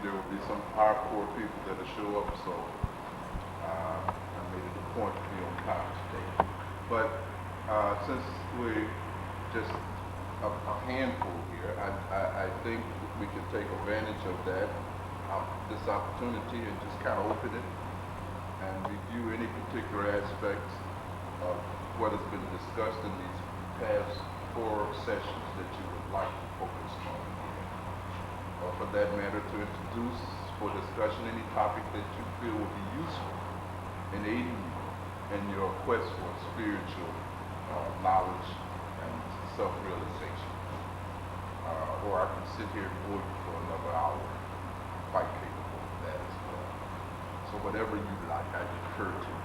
there will be some hardcore people that will show up, so I made it a point to be on time today. But since we're just a handful here, I think we can take advantage of that, this opportunity, and just kind of open it and review any particular aspects of what has been discussed in these past 4 sessions that you would like to focus on. Or for that matter, to introduce for discussion any topic that you feel will be useful in aiding you in your quest for spiritual knowledge and self-realization. Or I can sit here and bore you for another hour, quite capable of that as well. So whatever you like, I defer to you.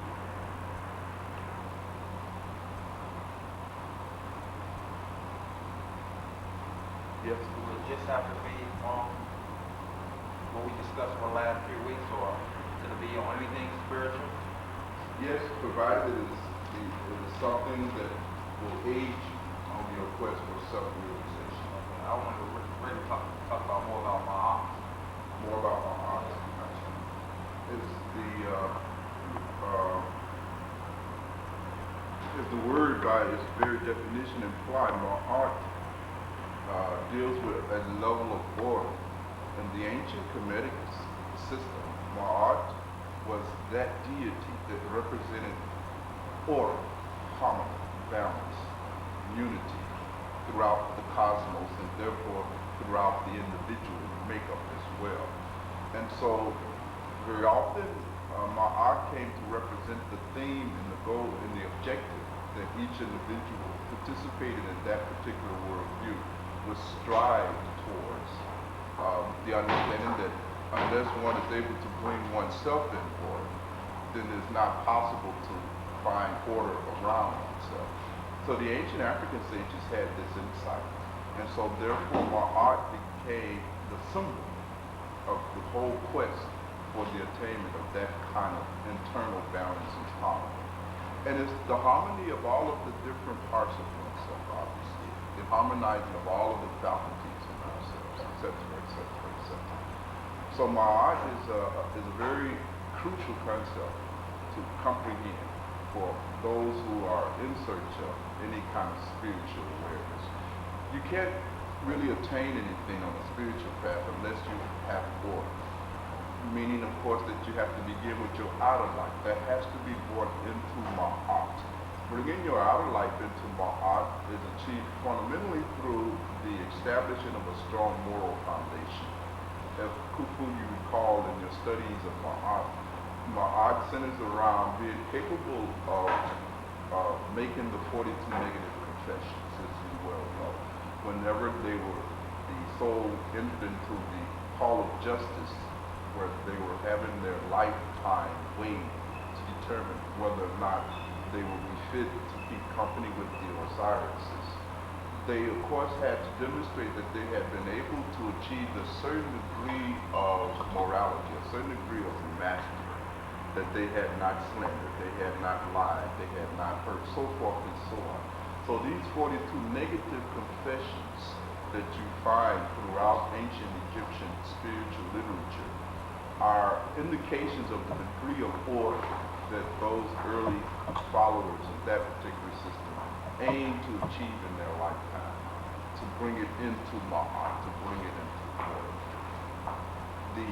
Yes? Will it just have to be on what we discussed for the last few weeks, or could it be on anything spiritual? Yes, provided it is something that will aid you on your quest for self-realization. I want to really talk about more about my ops. More about my ops. Is the word by its very definition implied, my art deals with a level of order. In the ancient Kemetic system, Ma'at was that deity that represented order, harmony, balance, unity throughout the cosmos, and therefore throughout the individual makeup as well. And so very often Ma'at came to represent the theme and the goal and the objective that each individual participated in that particular worldview was strive towards. The understanding that unless one is able to bring oneself in order, then it's not possible to find order around oneself. So the ancient African sages had this insight. And so therefore my art became the symbol of the whole quest for the attainment of that kind of internal balance and harmony. And it's the harmony of all of the different parts of oneself, obviously. The harmonizing of all of the faculties in ourselves, etc., etc., etc. So Ma'at is a very crucial concept to comprehend for those who are in search of any kind of spiritual awareness. You can't really attain anything on the spiritual path unless you have order. Meaning, of course, that you have to begin with your outer life. That has to be brought into Ma'at. Bringing your outer life into Ma'at is achieved fundamentally through the establishing of a strong moral foundation. As Khufu, you recall in your studies of Ma'at centers around being capable of making the 42 negative confessions, as you well know. Whenever the soul entered into the hall of justice, where they were having their lifetime weighed to determine whether or not they would be fit to keep company with the Osiриses. They, of course, had to demonstrate that they had been able to achieve a certain degree of morality, a certain degree of mastery, that they had not slandered, they had not lied, they had not hurt, so forth and so on. So these 42 negative confessions that you find throughout ancient Egyptian spiritual literature are indications of the degree of order that those early followers of that particular system aim to achieve in their lifetime, to bring it into Ma'at, to bring it into order. The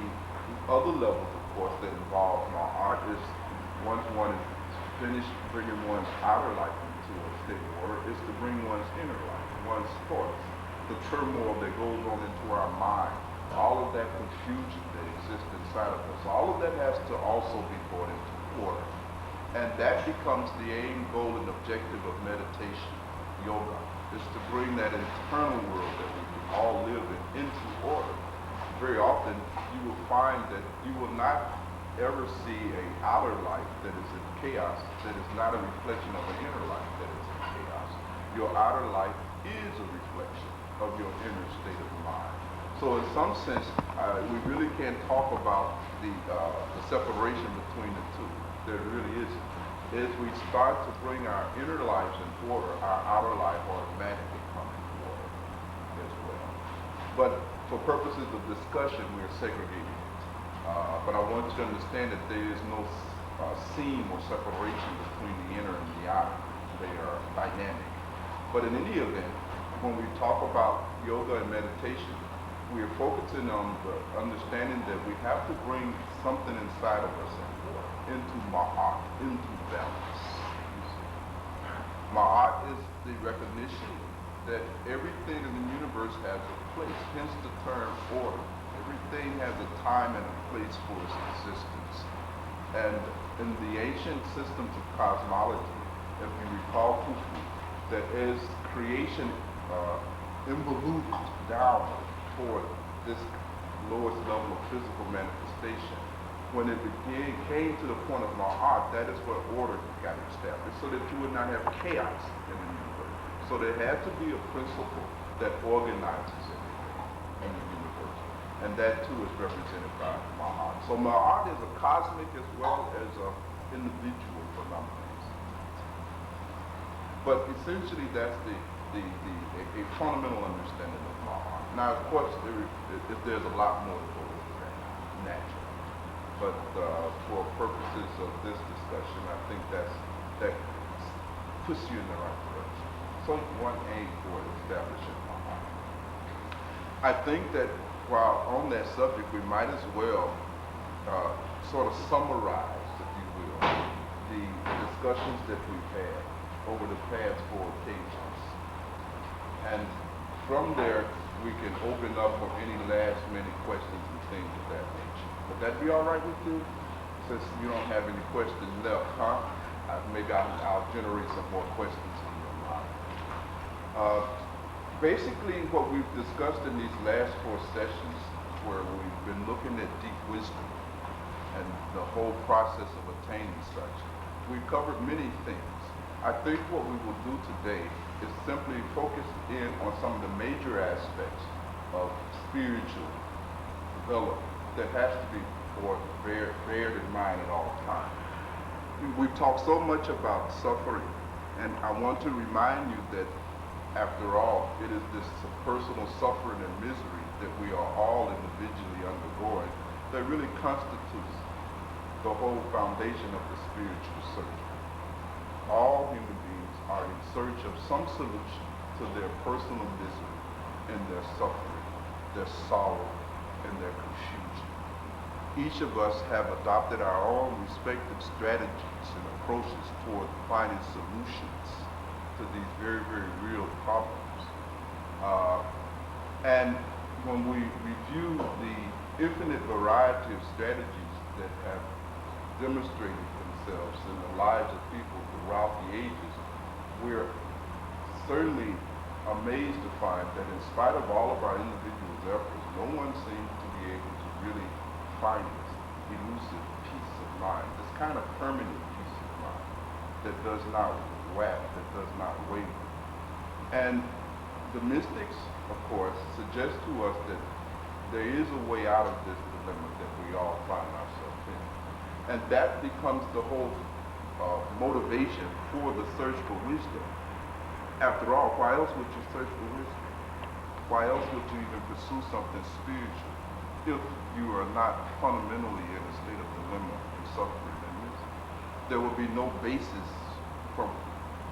other levels, of course, that involve Ma'at is once one is finished bringing one's outer life into a state of order, is to bring one's inner life, one's thoughts, the turmoil that goes on into our mind, all of that confusion that exists inside of us, all of that has to also be brought into order. And that becomes the aim, goal, and objective of meditation, yoga, is to bring that internal world that we all live in into order. Very often, you will find that you will not ever see an outer life that is in chaos, that is not a reflection of an inner life that is in chaos. Your outer life is a reflection of your inner state of mind. So in some sense, we really can't talk about the separation between the two. There really isn't. As we start to bring our inner lives in order, our outer life automatically comes in order as well. But For purposes of discussion, we are segregating it. But I want you to understand that there is no seam or separation between the inner and the outer. They are dynamic. But in any event, when we talk about yoga and meditation, we are focusing on the understanding that we have to bring something inside of us into ma'at, into balance. Ma'at is the recognition that everything in the universe has a place, hence the term order. Everything has a time and a place for its existence. And in the ancient systems of cosmology, if you recall Kufu, that as creation involutes down toward this lowest level of physical manifestation, when it came to the point of Ma'at, that is where order got established, so that you would not have chaos in the universe. So there had to be a principle that organizes everything in the universe. And that too is represented by Ma'at. So Ma'at is a cosmic as well as an individual phenomenon. But essentially that's a fundamental understanding of Ma'at. Now of course there's a lot more to go with that, naturally. But for purposes of this discussion, I think that puts you in the right direction. So one aim for establishing Ma'at. I think that while on that subject, we might as well sort of summarize, if you will, the discussions that we've had over the past 4 occasions. And from there, we can open up for any last-minute questions and things of that nature. Would that be all right with you? Since you don't have any questions left, huh? Maybe I'll generate some more questions in your mind. Basically, what we've discussed in these last 4 sessions, where we've been looking at deep wisdom and the whole process of attaining such, we've covered many things. I think what we will do today is simply focus in on some of the major aspects of spiritual development that has to be bared in mind at all times. We've talked so much about suffering, and I want to remind you that after all, it is this personal suffering and misery that we are all individually undergoing that really constitutes the whole foundation of the spiritual search. All human beings are in search of some solution to their personal misery and their suffering, their sorrow, and their confusion. Each of us have adopted our own respective strategies and approaches toward finding solutions to these very, very real problems. And when we review the infinite variety of strategies that have demonstrated themselves in the lives of people throughout the ages, we're certainly amazed to find that in spite of all of our individual efforts, no one seems to be able to really find this elusive peace of mind, this kind of permanent peace of mind that does not whack, that does not waver. And the mystics, of course, suggest to us that there is a way out of this dilemma that we all find ourselves in. And that becomes the whole motivation for the search for wisdom. After all, why else would you search for wisdom? Why else would you even pursue something spiritual if you are not fundamentally in a state of dilemma and suffering and misery? There will be no basis from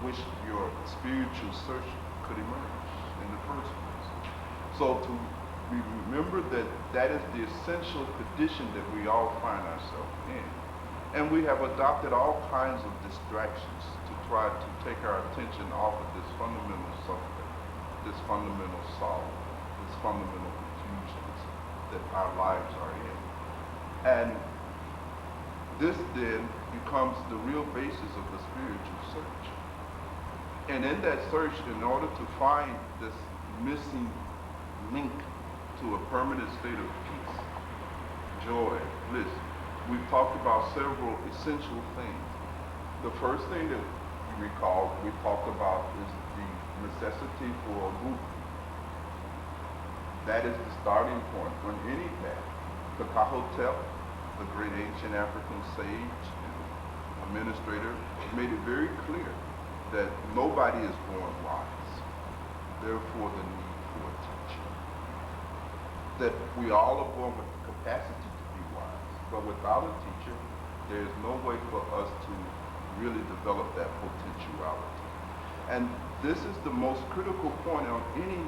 which your spiritual search could emerge in the first place. So we remember that that is the essential condition that we all find ourselves in. And we have adopted all kinds of distractions to try to take our attention off of this fundamental suffering, this fundamental sorrow, this fundamental confusions that our lives are in. And this then becomes the real basis of the spiritual search. And in that search, in order to find this missing link to a permanent state of peace, joy, bliss, we've talked about several essential things. The first thing that you recall we talked about is the necessity for a group. That is the starting point on any path. The Kahotep, the great ancient African sage and administrator, made it very clear that nobody is born wise. Therefore, the need for a teacher. that we all are born with the capacity to be wise. But without a teacher, there is no way for us to really develop that potentiality. And this is the most critical point on any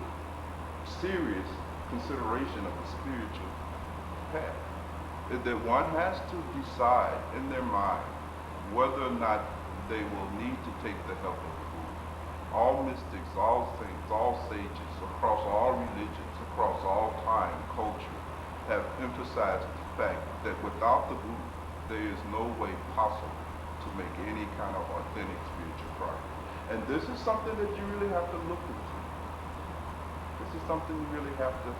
serious consideration of the spiritual path, is that one has to decide in their mind whether or not they will need to take the help of the Buddha. All mystics, all saints, all sages, across all religions, across all time, culture, have emphasized the fact that without the Buddha, there is no way possible to make any kind of authentic spiritual progress. And this is something that you really have to look into. This is something you really have to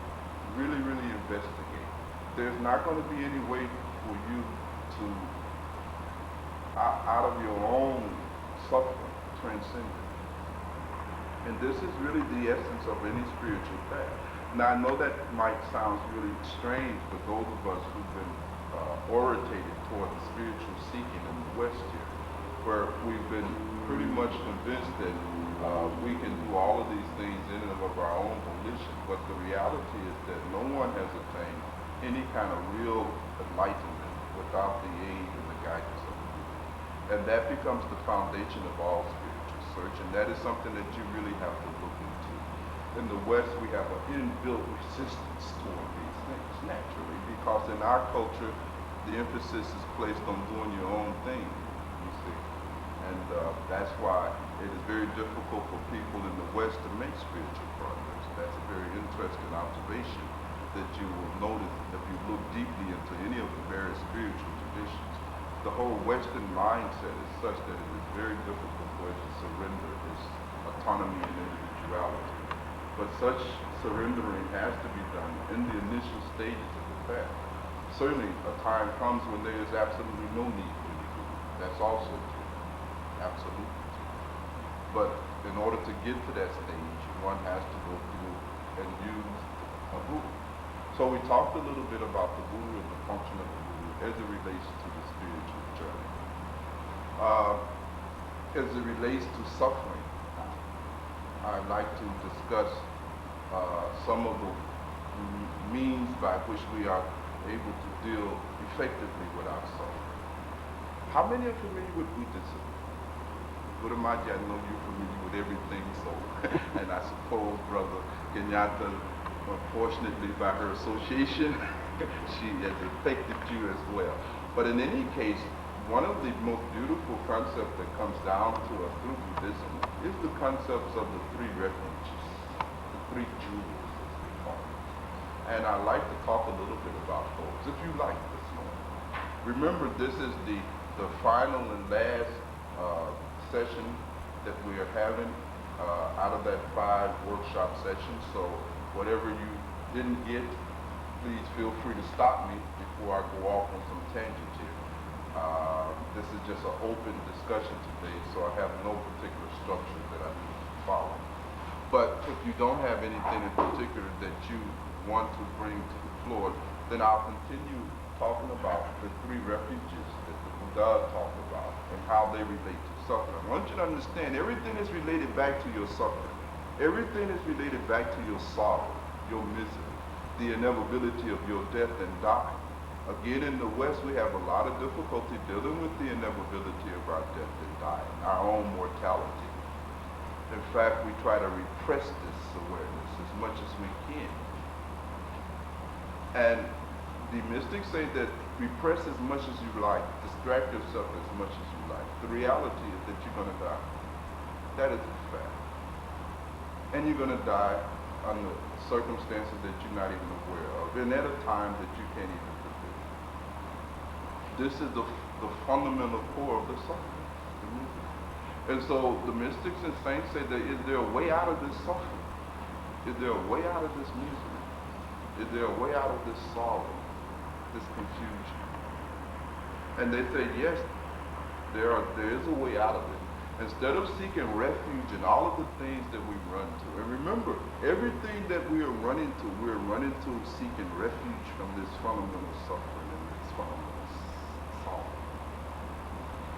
really investigate. There's not going to be any way for you to, out of your own suffering, transcend it. And this is really the essence of any spiritual path. Now, I know that might sound really strange for those of us who've been orientated toward the spiritual seeking in the West here, where we've been pretty much convinced that we can do all of these things in and of our own volition. But the reality is that no one has attained any kind of real enlightenment without the aid and the guidance of the Buddha. And that becomes the foundation of all spiritual search, and that is something that you really have to look into. In the West, we have an inbuilt resistance toward these things, naturally, because in our culture, the emphasis is placed on doing your own thing, you see. And that's why it is very difficult for people in the West to make spiritual progress. That's a very interesting observation that you will notice if you look deeply into any of the various spiritual traditions. The whole Western mindset is such that it is very difficult for it to surrender its autonomy and individuality. But such surrendering has to be done in the initial stages of the path. Certainly, a time comes when there is absolutely no need for you to do. That's also true. Absolutely true. But in order to get to that stage, one has to go through and use a Buddha. So we talked a little bit about the Buddha and the function of the Buddha as it relates to the spiritual journey. As it relates to suffering, I'd like to discuss some of the means by which we are able to deal effectively with our suffering. How many are familiar with Buddhism? Buddhamaji, I know you're familiar with everything, so, and I suppose Brother Kenyatta, unfortunately by her association, she has affected you as well. But in any case, one of the most beautiful concepts that comes down to us through Buddhism is the concepts of the three refuges, the three jewels, as we call them. And I'd like to talk a little bit about those, if you like, this morning. Remember, this is the final and last session that we are having out of that 5 workshop sessions. So whatever you didn't get, please feel free to stop me before I go off on some tangents here. This is just an open discussion today, so I have no particular structure that I need to follow. But if you don't have anything in particular that you want to bring to the floor, then I'll continue talking about the 3 refuges that the Buddha talked about and how they relate to suffering. I want you to understand, everything is related back to your suffering. Everything is related back to your sorrow, your misery, the inevitability of your death and dying. Again, in the West, we have a lot of difficulty dealing with the inevitability of our death and dying, our own mortality. In fact, we try to repress this awareness as much as we can. And the mystics say that repress as much as you like, distract yourself as much as you like. The reality is that you're going to die. That is a fact. And you're going to die under circumstances that you're not even aware of, and at a time that you can't even predict. This is the fundamental core of the suffering, the misery. And so the mystics and saints say that, is there a way out of this suffering? Is there a way out of this misery? Is there a way out of this sorrow, this confusion? And they say, yes, there is a way out of it. Instead of seeking refuge in all of the things that we run to. And remember, everything that we are running to, we're running to seeking refuge from this fundamental suffering and this fundamental sorrow.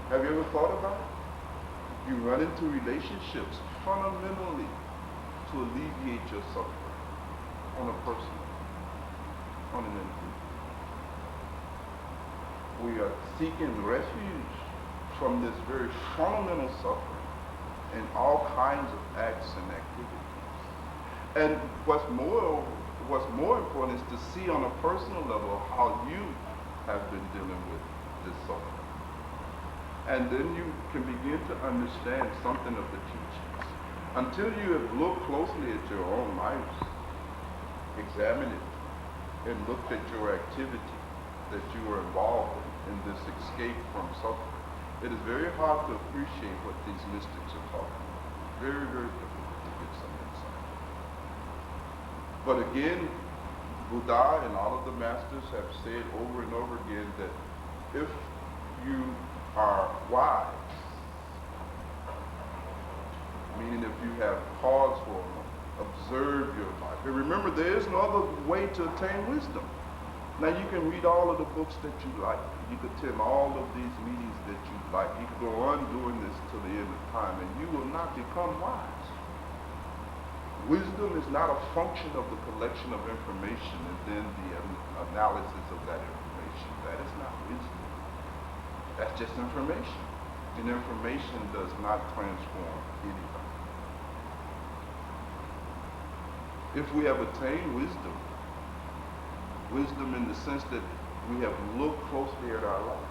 Have you ever thought about it? You run into relationships fundamentally to alleviate your suffering on a personal. on an individual. We are seeking refuge from this very fundamental suffering in all kinds of acts and activities. And what's more important is to see on a personal level how you have been dealing with this suffering. And then you can begin to understand something of the teachings. Until you have looked closely at your own lives, examined it, and looked at your activity that you are involved in this escape from suffering, it is very hard to appreciate what these mystics are talking about. Very, very difficult to get some insight. But again, Buddha and all of the masters have said over and over again that if you are wise, meaning if you have pause for a moment, observe your life. And remember, there is no other way to attain wisdom. Now you can read all of the books that you like. You could attend all of these meetings that you like. You could go on doing this till the end of time, and you will not become wise. Wisdom is not a function of the collection of information and then the analysis of that information. That is not wisdom. That's just information. And information does not transform anybody. If we have attained wisdom, wisdom in the sense that we have looked closely at our lives,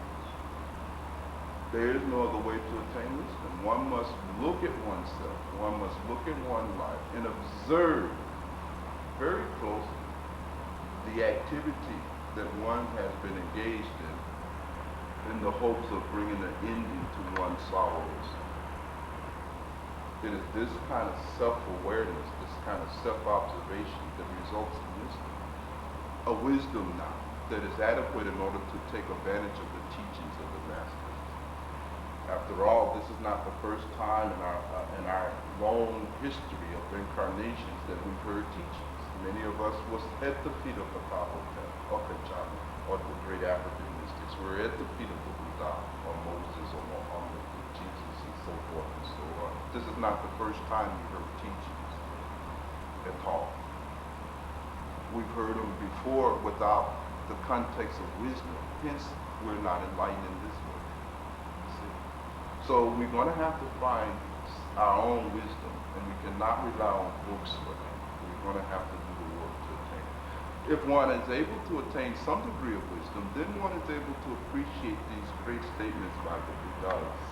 there is no other way to attain wisdom. One must look at oneself, one must look at one's life and observe very closely the activity that one has been engaged in the hopes of bringing an ending to one's sorrows. It is this kind of self-awareness, this kind of self-observation that results in wisdom. A wisdom now that is adequate in order to take advantage of the teachings of the masters. After all, this is not the first time in our long history of incarnations that we've heard teachings. Many of us was at the feet of the Bhagwan, or the great African mystics. We're at the feet of the Buddha, or Moses, or Muhammad, or Jesus, and so forth and so on. This is not the first time we heard teachings at all. We've heard them before without the context of wisdom. Hence, we're not enlightened in this way. See? So we're going to have to find our own wisdom, and we cannot rely on books for that. We're going to have to do the work to attain it. If one is able to attain some degree of wisdom, then one is able to appreciate these great statements by the Buddhas.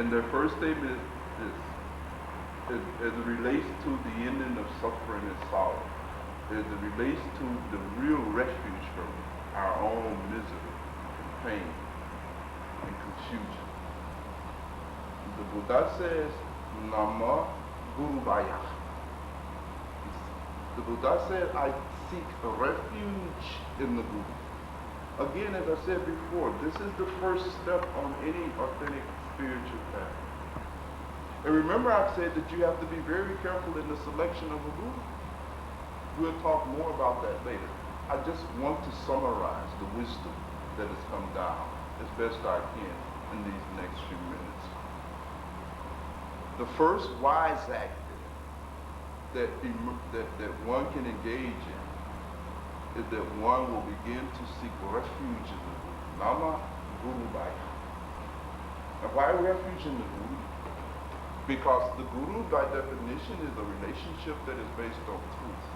And their first statement is this: as it relates to the ending of suffering and sorrow, as it relates to the real refuge from our own misery and pain and confusion. The Buddha says, Nama Guru Bhaya. The Buddha said, I seek a refuge in the Guru. Again, as I said before, this is the first step on any authentic spiritual path. And remember, I've said that you have to be very careful in the selection of a Guru. We'll talk more about that later. I just want to summarize the wisdom that has come down as best I can in these next few minutes. The first wise act that one can engage in is that one will begin to seek refuge in the Guru. Nama Guru Bhaya. And why refuge in the Guru? Because the Guru, by definition, is a relationship that is based on truth.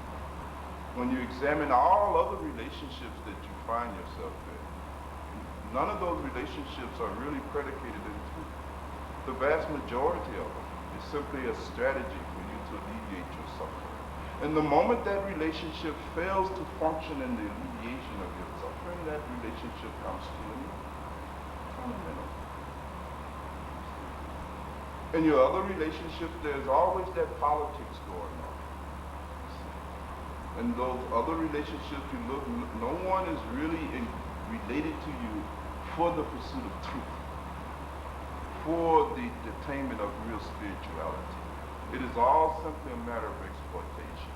When you examine all other relationships that you find yourself in, none of those relationships are really predicated in truth. The vast majority of them is simply a strategy for you to alleviate your suffering. And the moment that relationship fails to function in the alleviation of your suffering, that relationship comes to an end. Fundamental. In your other relationships, there's always that politics going on. In those other relationships you look, no one is really related to you for the pursuit of truth, for the attainment of real spirituality. It is all simply a matter of exploitation.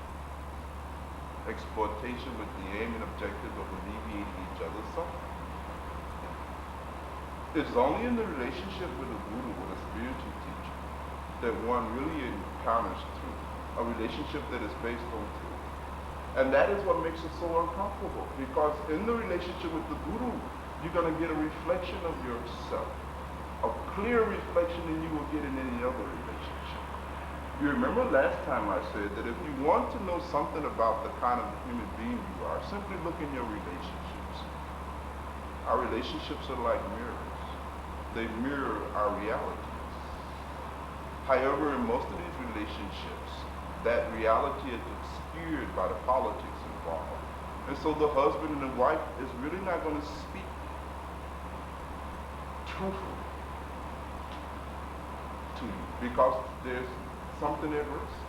Exploitation with the aim and objective of alleviating each other's suffering. It's only in the relationship with a Guru, with a spiritual teacher, that one really encounters truth, a relationship that is based on truth. And that is what makes it so uncomfortable, because in the relationship with the guru, you're going to get a reflection of yourself, a clear reflection than you will get in any other relationship. You remember last time I said that if you want to know something about the kind of human being you are, simply look in your relationships. Our relationships are like mirrors. They mirror our realities. However, in most of these relationships, that reality is obscured by the politics involved. And so the husband and the wife is really not going to speak truthfully to you because there's something at risk.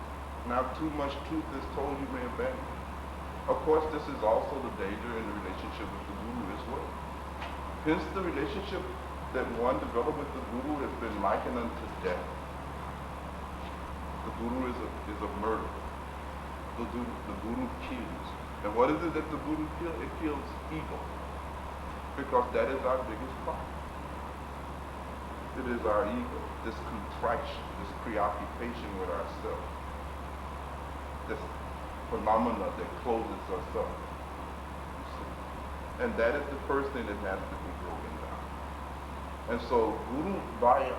Now, too much truth is told, you may abandon it. Of course, this is also the danger in the relationship with the guru as well. Hence, the relationship that one developed with the guru has been likened unto death. The guru is a murderer. The guru kills. And what is it that the guru kills? It kills ego. Because that is our biggest problem. It is our ego, this contraction, this preoccupation with ourselves, this phenomena that closes us up. You see? And that is the first thing that has to be broken down. And so Guru Vaya,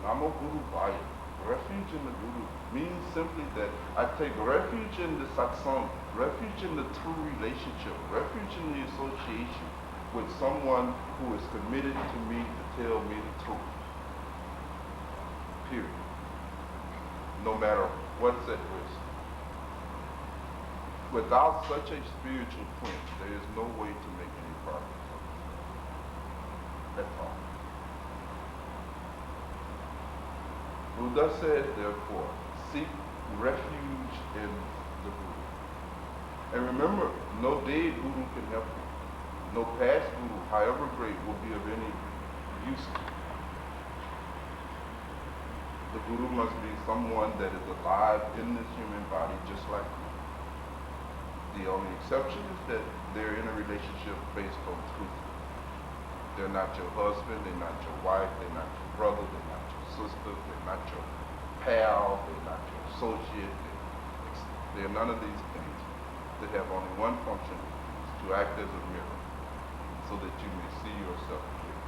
Namo Guru Vaya, refuge in the Guru, means simply that I take refuge in the satsang, refuge in the true relationship, refuge in the association with someone who is committed to me to tell me the truth. Period. No matter what's at risk. Without such a spiritual twin, there is no way to make any progress. That's all. Buddha said, therefore, seek refuge in the Guru. And remember, no dead Guru can help you. No past Guru, however great, will be of any use to you. The Guru must be someone that is alive in this human body just like you. The only exception is that they're in a relationship based on truth. They're not your husband, they're not your wife, they're not your brother, they're not your sister, they're not your pal, they're not your associate. They're none of these things. They have only one function, is to act as a mirror so that you may see yourself clearly.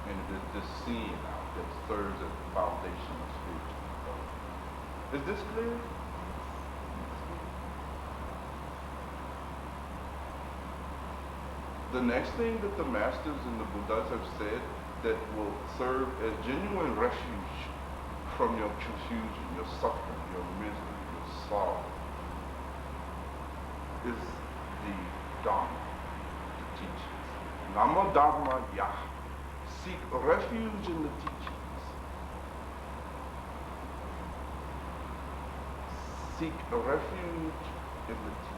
And it is this seeing out that serves as the foundation of spiritual development. Is this clear? The next thing that the masters and the Buddhas have said that will serve as genuine refuge from your confusion, your suffering, your misery, your sorrow, is the Dharma, the teachings. Nama Dharma Yah. Seek refuge in the teachings. Seek refuge in the teachings.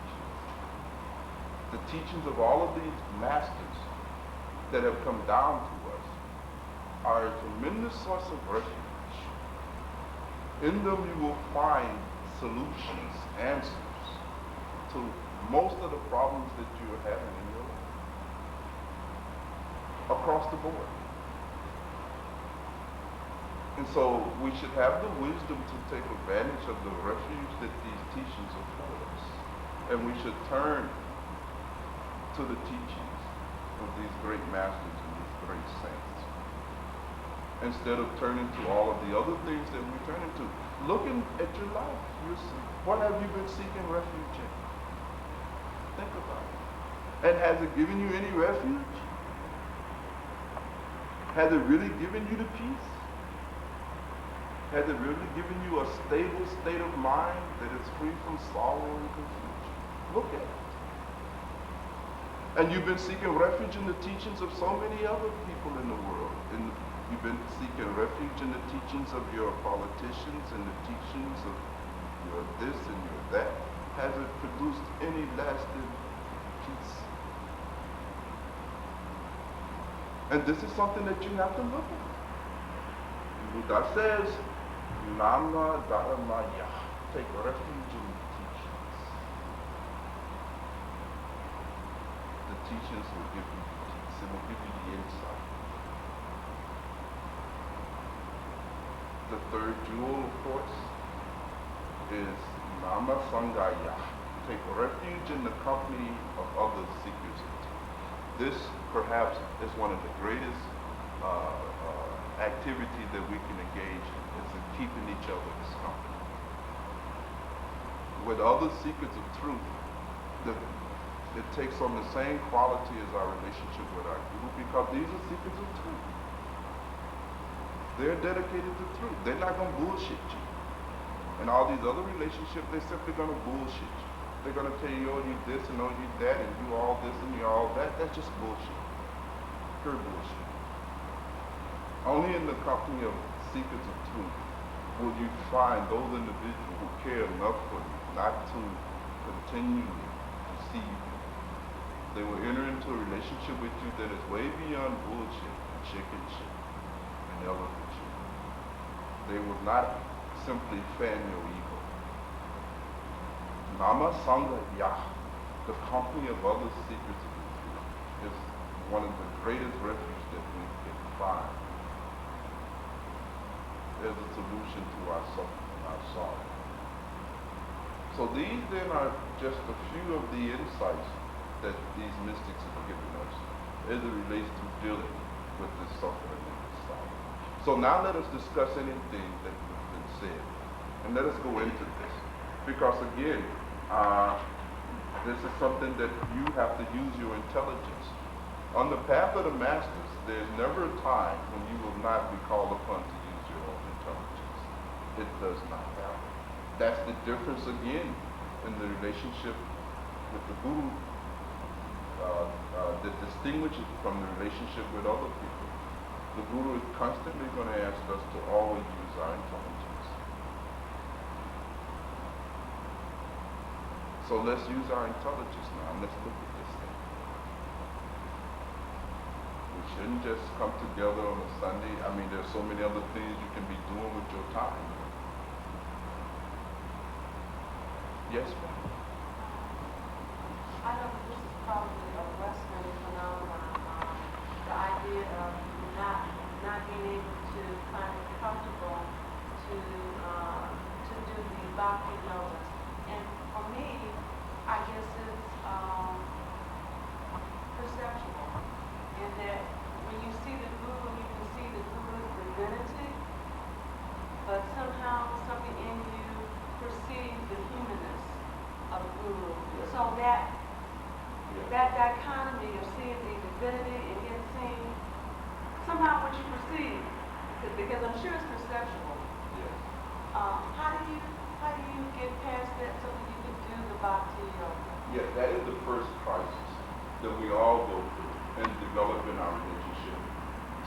The teachings of all of these masters that have come down to us are a tremendous source of refuge. In them you will find solutions, answers to most of the problems that you are having in your life. Across the board. And so we should have the wisdom to take advantage of the refuge that these teachings afford us. And we should turn to the teachings of these great masters and these great saints. Instead of turning to all of the other things that we turn into. Looking at your life, you'll see. What have you been seeking refuge in? Think about it. And has it given you any refuge? Has it really given you the peace? Has it really given you a stable state of mind that is free from sorrow and confusion? Look at it. And you've been seeking refuge in the teachings of so many other people in the world. And you've been seeking refuge in the teachings of your politicians and the teachings of your this and your that. Has it produced any lasting peace? And this is something that you have to look at. Buddha says, Nama Dharma Yah. Take refuge in the teachings. The teachings will give you peace. It will give you the insight. The third jewel, of course, is Nama Sangaya. Take refuge in the company of other seekers of truth. This perhaps is one of the greatest activities that we can engage in, is in keeping each other's company. With other seekers of truth, it takes on the same quality as our relationship with our guru, because these are seekers of truth. They're dedicated to truth. They're not going to bullshit you. And all these other relationships, they're simply going to bullshit you. They're going to tell you, oh, you this and oh, you that, and you all this and you all that. That's just bullshit. Pure bullshit. Only in the company of seekers of truth will you find those individuals who care enough for you not to continually deceive you. They will enter into a relationship with you that is way beyond bullshit and chicken shit and elephant shit. They will not simply fan your ego. Nama Sangha Yah, the company of other seekers of the truth, is one of the greatest refuge that we can find as a solution to our suffering and our sorrow. So these then are just a few of the insights that these mystics have given us as it relates to dealing with this suffering and this sorrow. So now let us discuss anything that has been said. And let us go into this. Because again, this is something that you have to use your intelligence. On the path of the masters, there's never a time when you will not be called upon to use your own intelligence. It does not happen. That's the difference again in the relationship with the guru that distinguishes from the relationship with other people. The guru is constantly going to ask us to always use our intelligence. So let's use our intelligence now and let's look at this thing. We shouldn't just come together on a Sunday. I mean, there's so many other things you can be doing with your time. Yes, ma'am. I know this is probably a Western phenomenon. The idea of not being able to find it comfortable to do the bhakti yoga. And for me, I guess it's perceptual. In that when you see the guru, you can see the guru's divinity, but somehow something in you perceives the humanness of the guru. Yes. So that dichotomy of seeing the divinity and yet seeing somehow what you perceive, because I'm sure it's perceptual. Yes. How do you get past that so that you can do the bhakti yoga? Yes, that is the first crisis that we all go through in developing our relationship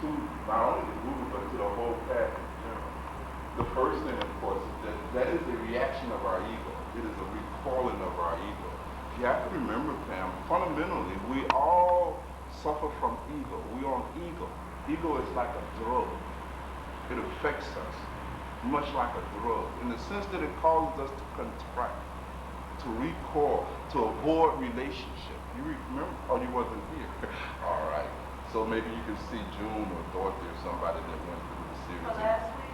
to not only the guru but to the whole path in general. The first thing, of course, is that is the reaction of our ego. It is a recoiling of our ego. You have to remember, Pam, fundamentally, we all suffer from ego. We are on ego. Ego is like a drug. It affects us, much like a drug, in the sense that it causes us to contract, to recoil, to avoid relationship. You remember? Oh, you wasn't here. All right. So maybe you can see June or Dorothy or somebody that went through the series. So last week?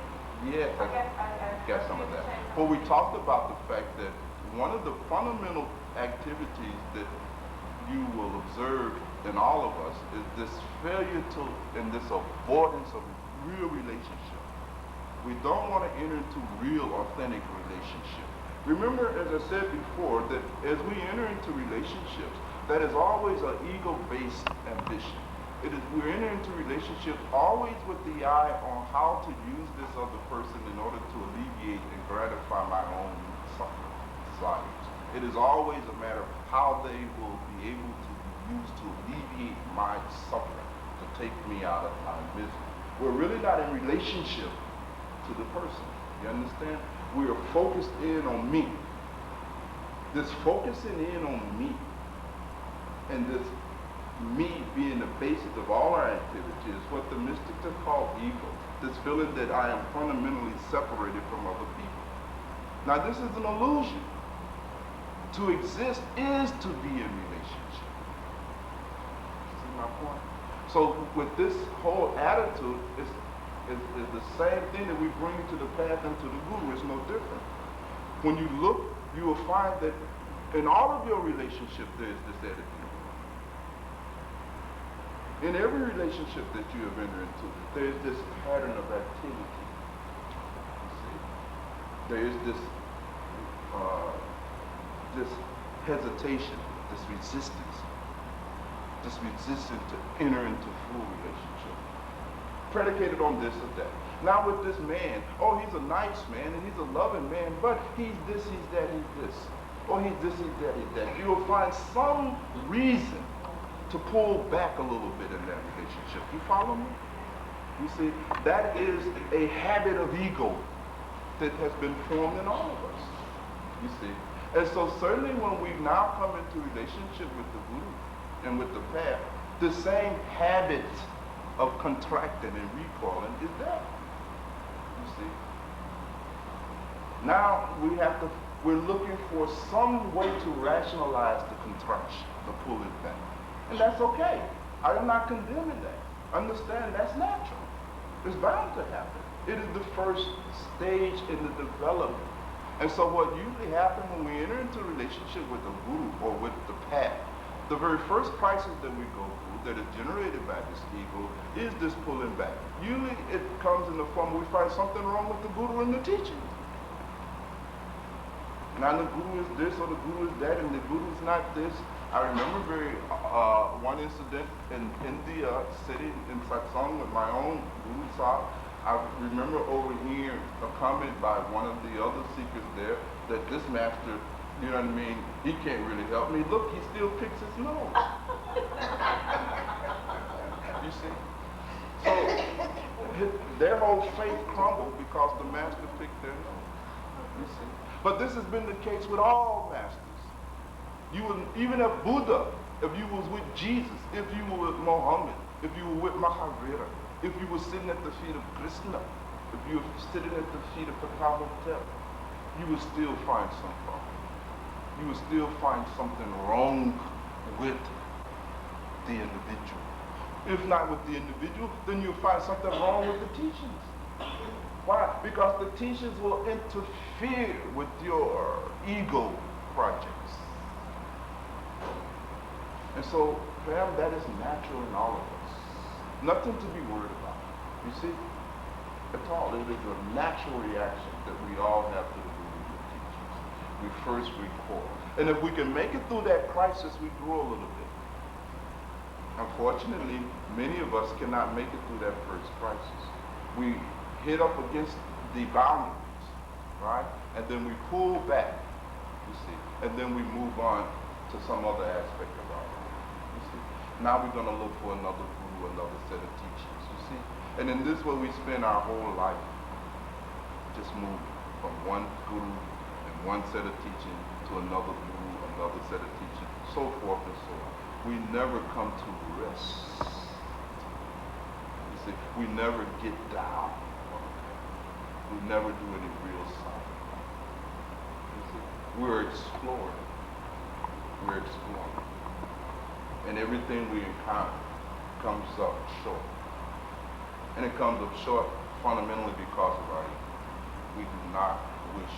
Yeah, I got some of that. Well, we talked about the fact that one of the fundamental activities that you will observe in all of us is this failure to, and this avoidance of real relationship. We don't want to enter into real, authentic relationship. Remember, as I said before, that as we enter into relationships, that is always an ego-based ambition. We're entering into relationships always with the eye on how to use this other person in order to alleviate and gratify my own suffering desires. It is always a matter of how they will be able to be used to alleviate my suffering, to take me out of my misery. We're really not in relationship to the person. You understand? We are focused in on me. This focusing in on me and this me being the basis of all our activity is what the mystics have called ego. This feeling that I am fundamentally separated from other people. Now this is an illusion. To exist is to be in relationship. See my point? So with this whole attitude, is the same thing that we bring to the path and to the guru. It's no different. When you look you will find that in all of your relationships there is this attitude. In every relationship that you have entered into, there is this pattern of activity. You see, there is this hesitation, this resistance to enter into full relationship, predicated on this or that. Now with this man, oh, he's a nice man and he's a loving man, but he's this, he's that, he's this. Oh, he's this, he's that, he's that. You will find some reason to pull back a little bit in that relationship. You follow me? You see, that is a habit of ego that has been formed in all of us. You see. And so certainly when we now come into relationship with the Guru and with the path, the same habit of contracting and recoiling is there. You see. Now we're looking for some way to rationalize the contraction, the pulling back. And that's okay. I am not condemning that. Understand that's natural. It's bound to happen. It is the first stage in the development. And so what usually happens when we enter into a relationship with the Guru or with the path, the very first crisis that we go through that is generated by this ego is this pulling back. Usually it comes in the form where we find something wrong with the Guru and the teaching. Now the Guru is this or the Guru is that and the Guru is not this. I remember one incident in India, sitting in satsang with my own Guru Sahib. I remember overhearing a comment by one of the other seekers there that this master, you know what I mean, he can't really help me. Look, he still picks his nose. You see? So their whole faith crumbled because the master picked their nose. You see? But this has been the case with all masters. Even if Buddha, if you was with Jesus, if you were with Muhammad, if you were with Mahavira, if you were sitting at the feet of Krishna, if you were sitting at the feet of Patamattep, you would still find some problem. You would still find something wrong with the individual. If not with the individual, then you'll find something wrong with the teachings. Why? Because the teachings will interfere with your ego projects. And so, fam, that is natural in all of us. Nothing to be worried about. You see? At all. It is a natural reaction that we all have to the Guru and teachings. We first recoil. And if we can make it through that crisis, we grow a little bit. Unfortunately, many of us cannot make it through that first crisis. We hit up against the boundaries, right? And then we pull back, you see, and then we move on to some other aspect of our life, you see. Now we're going to look for another Guru, another set of teachings, you see. And in this way we spend our whole life just moving from one Guru and one set of teaching to another Guru, another set of teaching, so forth and so on. We never come to rest. You see, we never get down. We never do any real science. You see, we're exploring. We're exploring. And everything we encounter comes up short. And it comes up short fundamentally because of our ego. We do not wish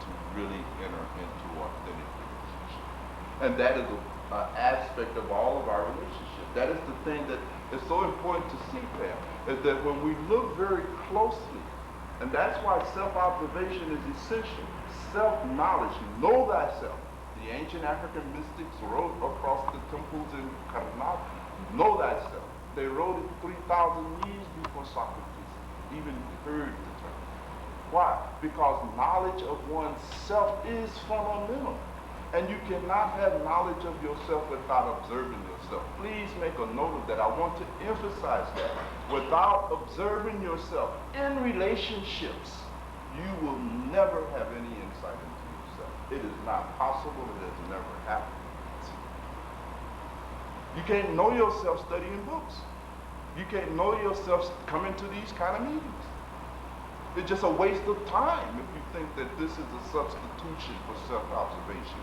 to really enter into authentic relationship. And that is an aspect of all of our relationships. That is the thing that is so important to see, Pam, is that when we look very closely, and that's why self-observation is essential. Self-knowledge, know thyself. The ancient African mystics wrote across the temples in Karnak, know thyself. They wrote it 3,000 years before Socrates even heard the term. Why? Because knowledge of oneself is fundamental. And you cannot have knowledge of yourself without observing yourself. Please make a note of that. I want to emphasize that. Without observing yourself in relationships, you will never have any insight into yourself. It is not possible. It has never happened. You can't know yourself studying books. You can't know yourself coming to these kind of meetings. It's just a waste of time if you think that this is a substitution for self-observation.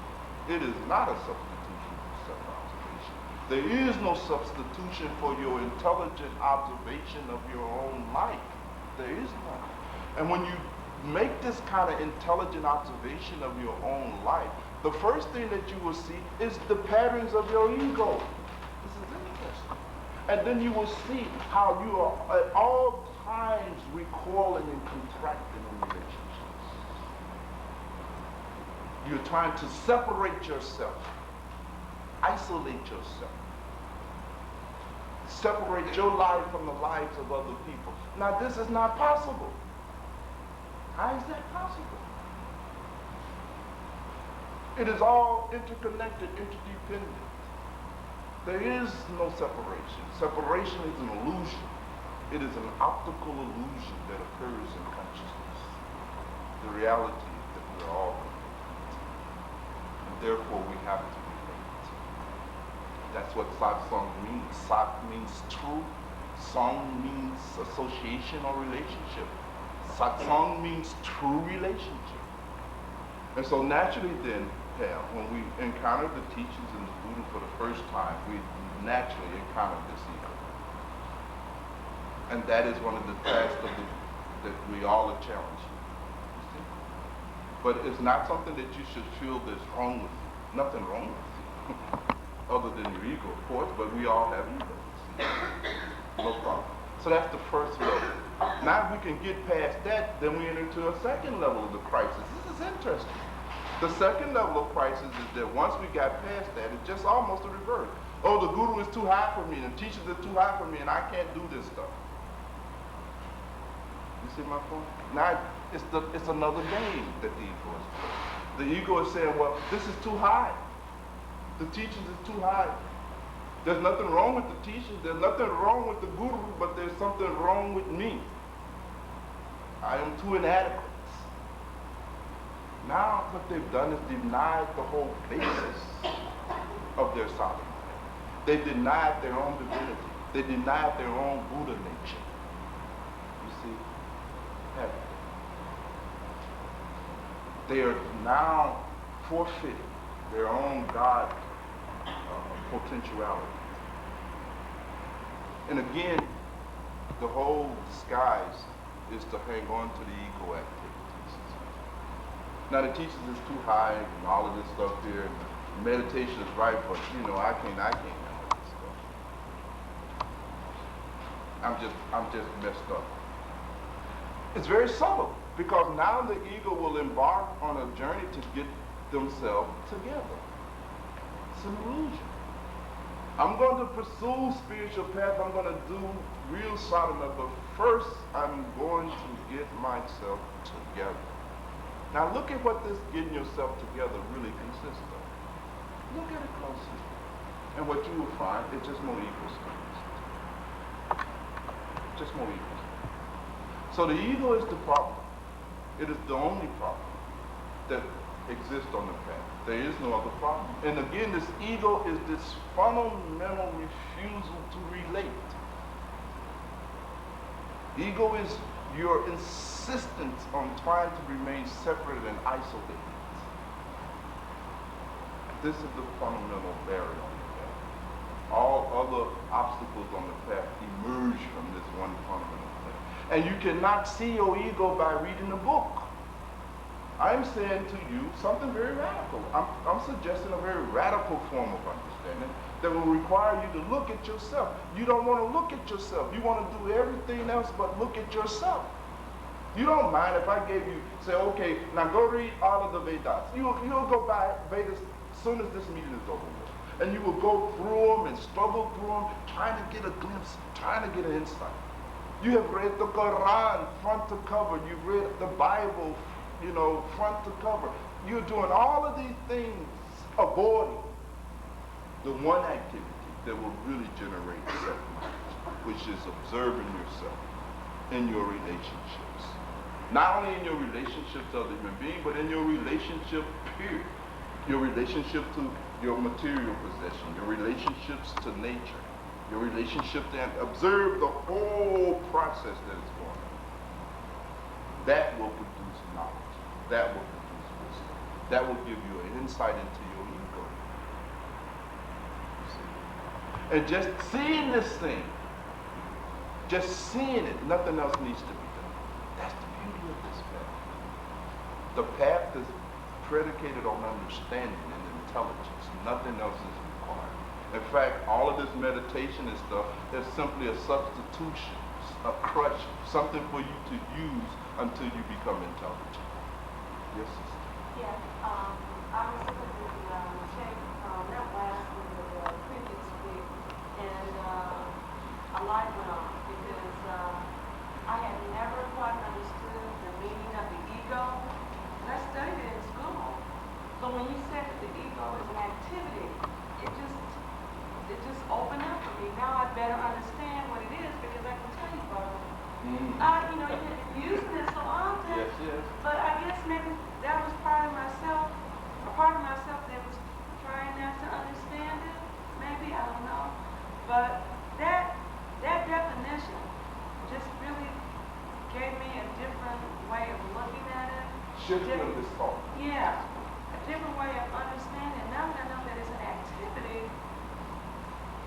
It is not a substitution for self-observation. There is no substitution for your intelligent observation of your own life. There is none. And when you make this kind of intelligent observation of your own life, the first thing that you will see is the patterns of your ego. This is interesting. And then you will see how you are at all times recoiling and contracting in relationships. You're trying to separate yourself, isolate yourself, separate your life from the lives of other people. Now, this is not possible. How is that possible? It is all interconnected, interdependent. There is no separation. Separation is an illusion. It is an optical illusion that occurs in consciousness. The reality is that we're all connected. And therefore we have to relate. That's what satsang means. Sat means true. Sang means association or relationship. Satsang means true relationship. And so naturally then, when we encounter the teachings in the Buddha for the first time, we naturally encounter this ego. And that is one of the tasks that we all are challenged with. You see? But it's not something that you should feel that's wrong with you. Nothing wrong with you. Other than your ego, of course, but we all have egos. No problem. So that's the first level. Now if we can get past that, then we enter into a second level of the crisis. This is interesting. The second level of crisis is that once we got past that, it's just almost a reverse. Oh, the guru is too high for me, and the teachers are too high for me, and I can't do this stuff. You see my point? Now it's another game that the ego is playing. The ego is saying, well, this is too high. The teachings is too high. There's nothing wrong with the teachings. There's nothing wrong with the guru, but there's something wrong with me. I am too inadequate. Now what they've done is denied the whole basis of their sovereignty. They denied their own divinity. They denied their own Buddha nature. You see? They are now forfeiting their own God potentiality. And again, the whole disguise is to hang on to the ego activities. Now the teachers is too high and all of this stuff here, and meditation is right, but I can't handle this stuff. I'm just messed up. It's very subtle, because now the ego will embark on a journey to get themselves together. It's an illusion. I'm going to pursue spiritual path. I'm going to do real sadhana, but first I'm going to get myself together. Now look at what this getting yourself together really consists of. Look at it closely. And what you will find is just more ego space. Just more ego space. So the ego is the problem. It is the only problem that exists on the path. There is no other problem. And again, this ego is this fundamental refusal to relate. Ego is your insistence on trying to remain separate and isolated. This is the fundamental barrier on the path. All other obstacles on the path emerge from this one fundamental thing. And you cannot see your ego by reading a book. I'm saying to you something very radical. I'm suggesting a very radical form of understanding that will require you to look at yourself. You don't want to look at yourself. You want to do everything else but look at yourself. You don't mind if I gave you, say, okay, now go read all of the Vedas. You'll go by Vedas as soon as this meeting is over with. And you will go through them and struggle through them, trying to get a glimpse, trying to get an insight. You have read the Quran front to cover. You've read the Bible, front to cover. You're doing all of these things, avoiding the one activity that will really generate self-knowledge, which is observing yourself in your relationships. Not only in your relationship to other human beings, but in your relationship, period. Your relationship to your material possession, your relationships to nature, your relationship to observe the whole process that is going on. That will produce knowledge. That will produce wisdom. That will give you an insight into your ego. You see? And just seeing this thing, just seeing it, nothing else needs to be done. That's the beauty of this path. The path is predicated on understanding and intelligence. Nothing else is required. In fact, all of this meditation and stuff is simply a substitution, a crutch, something for you to use until you become intelligent. Yes, sister. Yeah, I was looking at the tape, not last week, but the previous week, and a light went on because I had never quite understood the meaning of the ego. And I studied it in school. So when you said that the ego is an activity, it just opened up for me. Now I better understand what it is because I can tell you, brother. You know, you've been using it so often. Yes, yes. But I guess maybe that was part of myself, a part of myself that was trying not to understand it. Maybe, I don't know. But that definition just really gave me a different way of looking at it. Shifting of this thought. Yeah, a different way of understanding. Now that I know that it's an activity,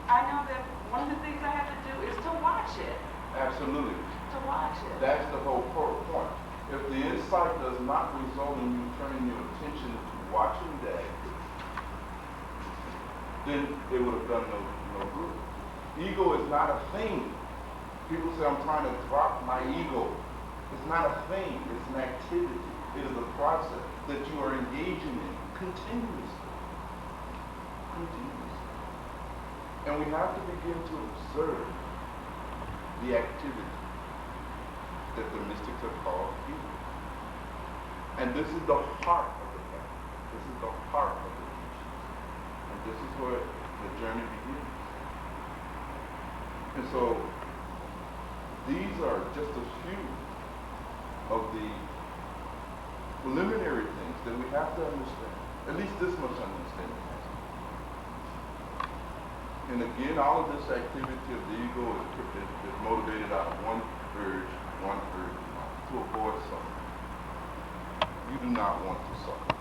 I know that one of the things I have to do is to watch it. Absolutely. To watch it. That's the whole point. If the insight does not result in you turning your attention to watching that, then it would have done no good. Ego is not a thing. People say, I'm trying to drop my ego. It's not a thing. It's an activity. It is a process that you are engaging in continuously. Continuously. And we have to begin to observe the activity that the mystics have called ego. And this is the heart of the matter. This is the heart of the teachings. And this is where the journey begins. And so, these are just a few of the preliminary things that we have to understand. At least this much understanding. And again, all of this activity of the ego is motivated out of one urge, to avoid suffering. You do not want to suffer.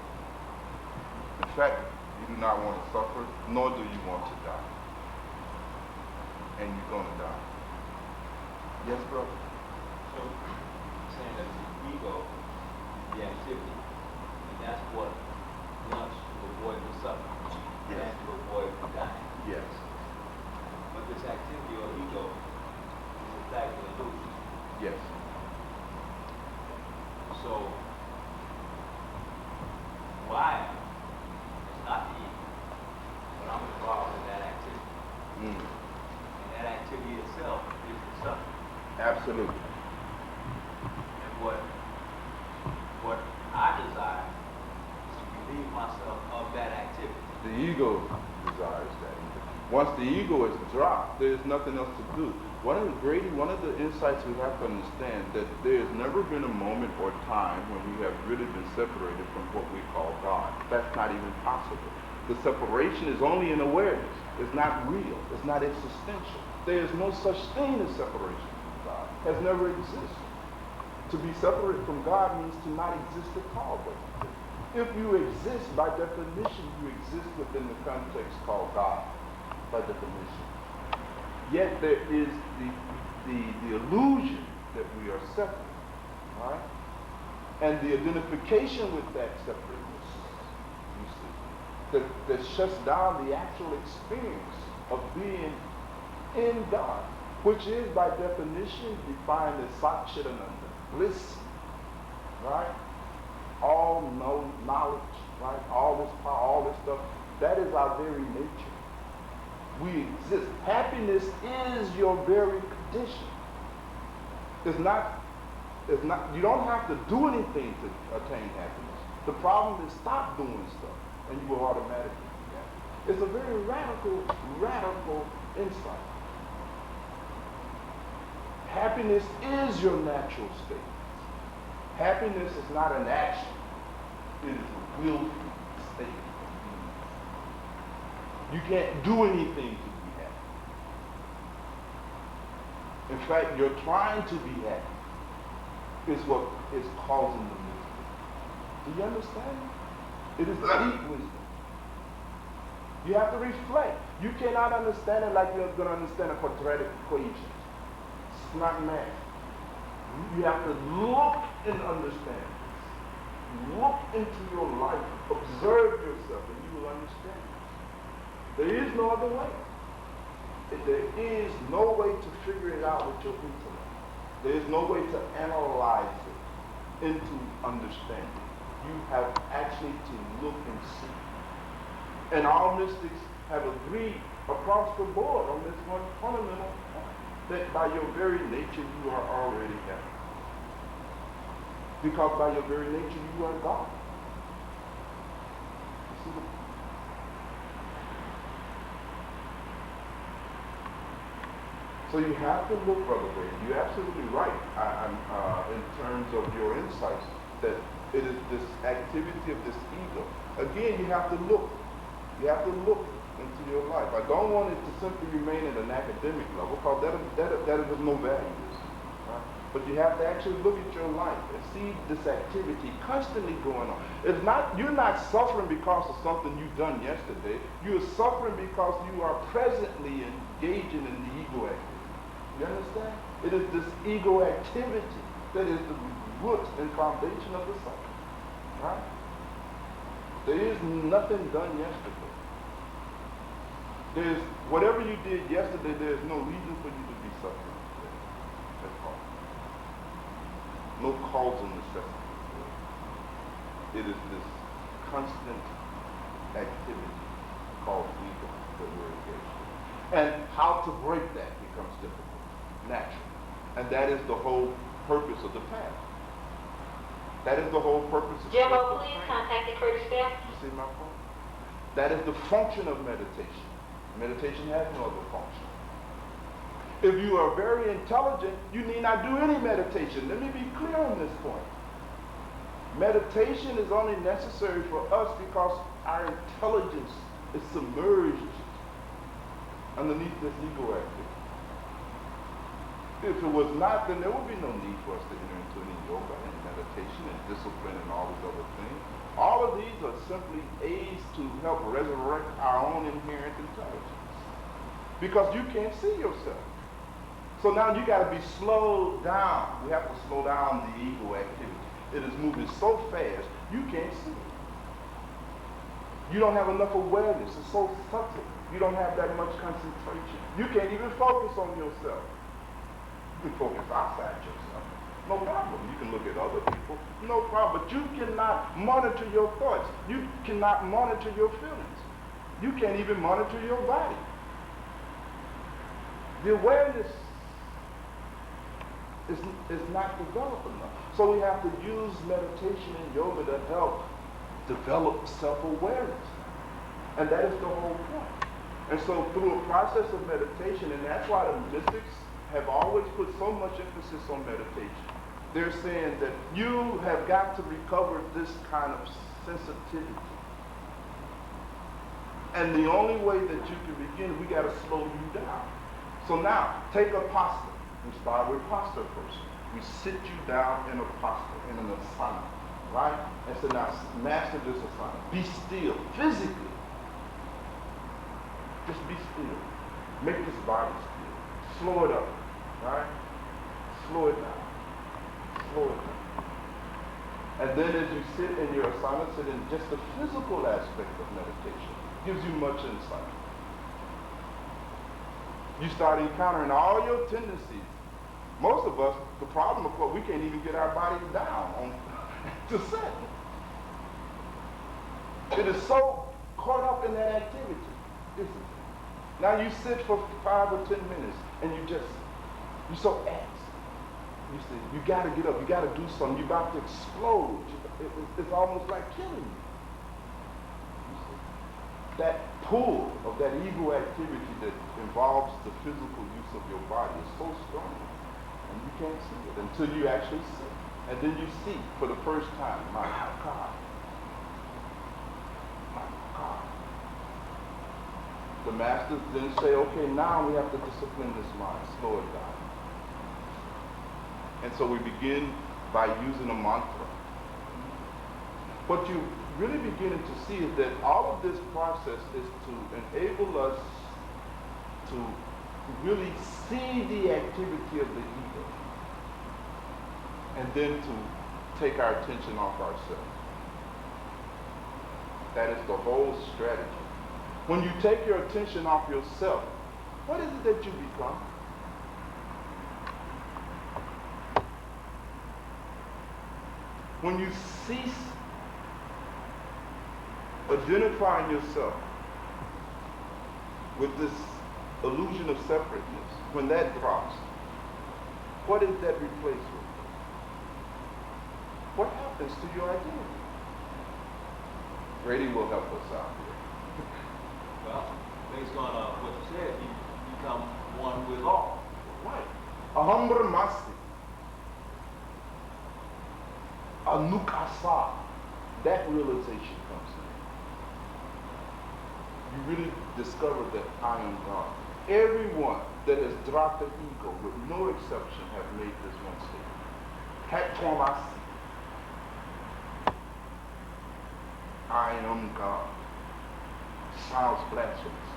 In fact, you do not want to suffer, nor do you want to die. And you're going to die. Yes, brother? So, saying that the ego is the activity, and that's what wants to avoid the suffering, Yes. and to avoid dying. Yes. But this activity or ego is in fact an illusion. Yes. So, why it's not the ego, but I'm involved in that activity. And that activity itself is the suffering. Absolutely. And what I desire is to relieve myself of that activity. The ego desires that. Once the ego is dropped, there's nothing else to do. One of the insights we have to understand that there's never been a moment or time when we have really been separated from what we call God. That's not even possible. The separation is only in awareness. It's not real. It's not existential. There is no such thing as separation from God. Has never existed. To be separate from God means to not exist at all. If you exist, by definition, you exist within the context called God, by definition. Yet there is the illusion that we are separate, right? And the identification with that separateness, you see, that shuts down the actual experience of being in God, which is by definition defined as Sat Chit Ananda, bliss, right? All knowledge, right? All this power, all this stuff, that is our very nature. We exist. Happiness is your very condition. It's not, you don't have to do anything to attain happiness. The problem is stop doing stuff and you will automatically be happy. It's a very radical insight. Happiness is your natural state. Happiness is not an action. It is a willful state. You can't do anything to be happy. In fact, you're trying to be happy is what is causing the misery. Do you understand? It is deep wisdom. You have to reflect. You cannot understand it like you're going to understand a quadratic equation. It's not math. You have to look and understand this. look into your life, observe yourself, and you will understand. There is no other way. There is no way to figure it out with your intellect. There is no way to analyze it into understanding. You have actually to look and see. And all mystics have agreed across the board on this one fundamental point, that by your very nature you are already heaven. Because by your very nature you are God. You see the So you have to look, Brother Wade. You're absolutely right in terms of your insights, that it is this activity of this ego. Again, you have to look. You have to look into your life. I don't want it to simply remain at an academic level, because that is of no value. Right? But you have to actually look at your life and see this activity constantly going on. It's not, you're not suffering because of something you've done yesterday. You're suffering because you are presently engaging in the ego activity. You understand? It is this ego activity that is the root and foundation of the suffering. Right? There is nothing done yesterday. There's whatever you did yesterday, there's no reason for you to be suffering today. That's all. No causal necessity. It is this constant activity called ego that we're engaged in. And how to break that becomes difficult. Natural. And that is the whole purpose of the path. That is the whole purpose of Jimbo, please contact the Curtis staff. You see my point? That is the function of meditation. Meditation has no other function. If you are very intelligent, you need not do any meditation. Let me be clear on this point. Meditation is only necessary for us because our intelligence is submerged underneath this ego activity. If it was not, then there would be no need for us to enter into any yoga and meditation and discipline and all these other things. All of these are simply aids to help resurrect our own inherent intelligence. Because you can't see yourself. So now you got to be slowed down. We have to slow down the ego activity. It is moving so fast, you can't see it. You don't have enough awareness. It's so subtle. You don't have that much concentration. You can't even focus on yourself. You can focus outside yourself. No problem. You can look at other people. No problem. But you cannot monitor your thoughts. You cannot monitor your feelings. You can't even monitor your body. The awareness is not developed enough. So we have to use meditation and yoga to help develop self-awareness. And that is the whole point. And so through a process of meditation, and that's why the mystics have always put so much emphasis on meditation. They're saying that you have got to recover this kind of sensitivity. And the only way that you can begin, we got to slow you down. So now, take a posture. We start with posture first. We sit you down in a posture, in an asana, right? And so now, master this asana. Be still, physically. Just be still. Make this body still. Slow it up, right? Slow it down. Slow it down. And then as you sit in your asana, sit in just the physical aspect of meditation. Gives you much insight. You start encountering all your tendencies. Most of us, the problem of course, we can't even get our bodies down to sit. It is so caught up in that activity, isn't it? Now you sit for 5 or 10 minutes and you're so axed. You say, you got to get up, you got to do something, you're about to explode. It's almost like killing you. That pull of that ego activity that involves the physical use of your body is so strong, and you can't see it until you actually sit. And then you see for the first time, my God. My God. The masters then say, okay, now we have to discipline this mind, slow it down. And so we begin by using a mantra. What you really beginning to see is that all of this process is to enable us to really see the activity of the ego and then to take our attention off ourselves. That is the whole strategy. When you take your attention off yourself, what is it that you become? When you cease identifying yourself with this illusion of separateness, when that drops, what is that replaced with? What happens to your identity? Grady will help us out here. Well, based on what you said, you become one with all. Right. Ahambar masti. Anukasa. That realization comes in. You really discover that I am God. Everyone that has dropped the ego, with no exception, have made this one statement. Hatwamasi. I am God. Sounds blasphemous.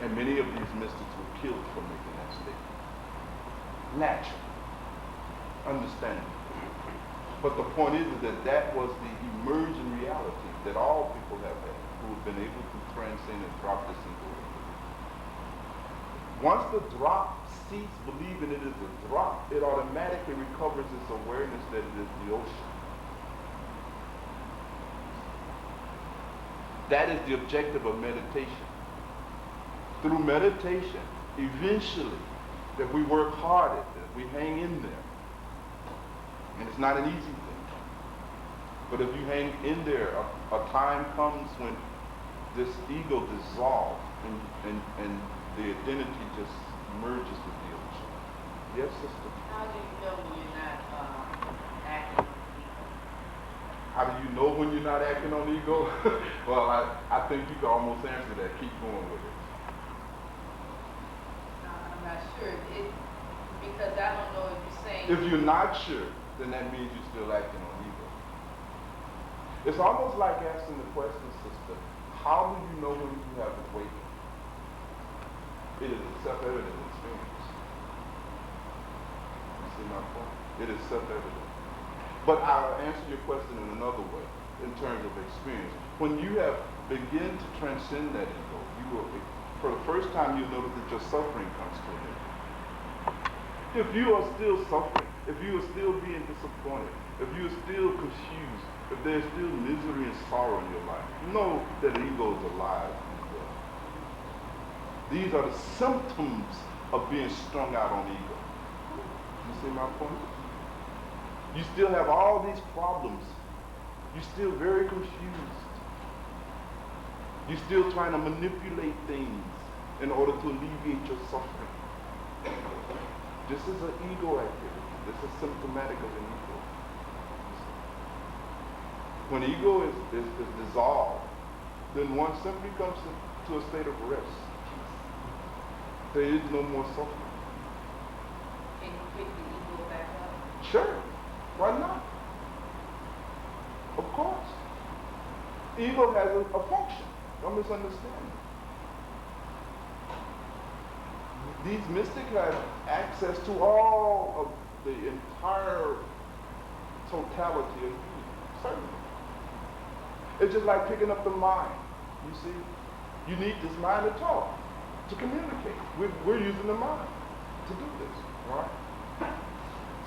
And many of these mystics were killed for making that statement. Natural. Understandable. But the point is that that was the emerging reality that all people have had who have been able to transcend and drop this ego. Once the drop ceases believing it is a drop, it automatically recovers its awareness that it is the ocean. That is the objective of meditation. Through meditation, eventually, that we work hard at this, we hang in there. And it's not an easy thing. But if you hang in there, a time comes when this ego dissolves and the identity just merges with the ocean. Yes, sister? How do you know when you're not acting on ego? How do you know when you're not acting on ego? Well, I think you can almost answer that. Keep going with it. I'm not sure. Because I don't know if you're saying... If you're not sure, then that means you're still acting on ego. It's almost like asking the question, sister, how do you know when you have awakened? It is a self-evident experience. You see my point? It is self-evident. But I'll answer your question in another way, in terms of experience. When you have begun to transcend that ego, you will, for the first time, you'll notice that your suffering comes to an end. If you are still suffering, if you are still being disappointed, if you are still confused, if there's still misery and sorrow in your life, know that the ego is alive and well. These are the symptoms of being strung out on ego. You see my point? You still have all these problems. You're still very confused. You're still trying to manipulate things in order to alleviate your suffering. This is an ego activity. This is symptomatic of an ego. When ego is dissolved, then one simply comes to a state of rest. There is no more suffering. Can you pick the ego back up? Sure. Why not? Of course. Ego has a function. Don't misunderstand. These mystics have access to all of the entire totality of being. Certainly. It's just like picking up the mind. You see? You need this mind to talk, to communicate. We're using the mind to do this, right?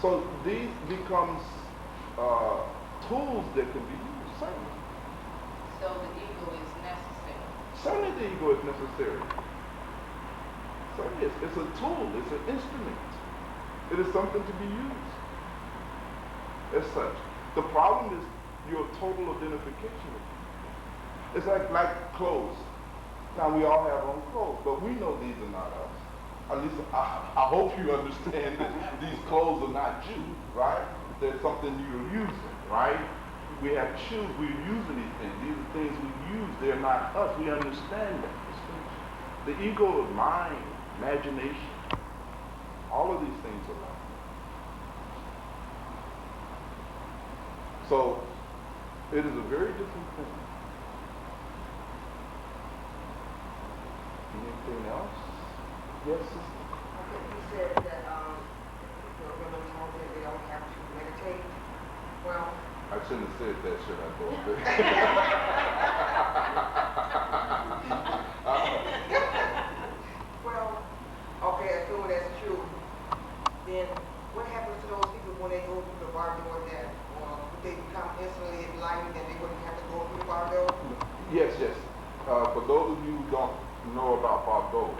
So these becomes tools that can be used, certainly. So the ego is necessary. Certainly the ego is necessary. Certainly it's a tool, it's an instrument. It is something to be used as such. The problem is your total identification with it. It's like clothes. Now we all have our own clothes, but we know these are not us. At least I hope you understand that these clothes are not you, right? They're something you're using, right? We have shoes, we're using these things. These are things we use, they're not us. We understand that distinction. The ego of mind, imagination, all of these things are like that. So, it is a very different thing. Anything else? Yes, sister? Okay, you said that people are really told that they don't have to meditate. Well, I shouldn't have said that, should I, Dorothy? Well, okay, assuming that's true, then what happens to those people when they go through the bar door then? Would they become instantly enlightened and they wouldn't have to go through the bar door? Yes, yes. For those of you who don't know about Bhagwan,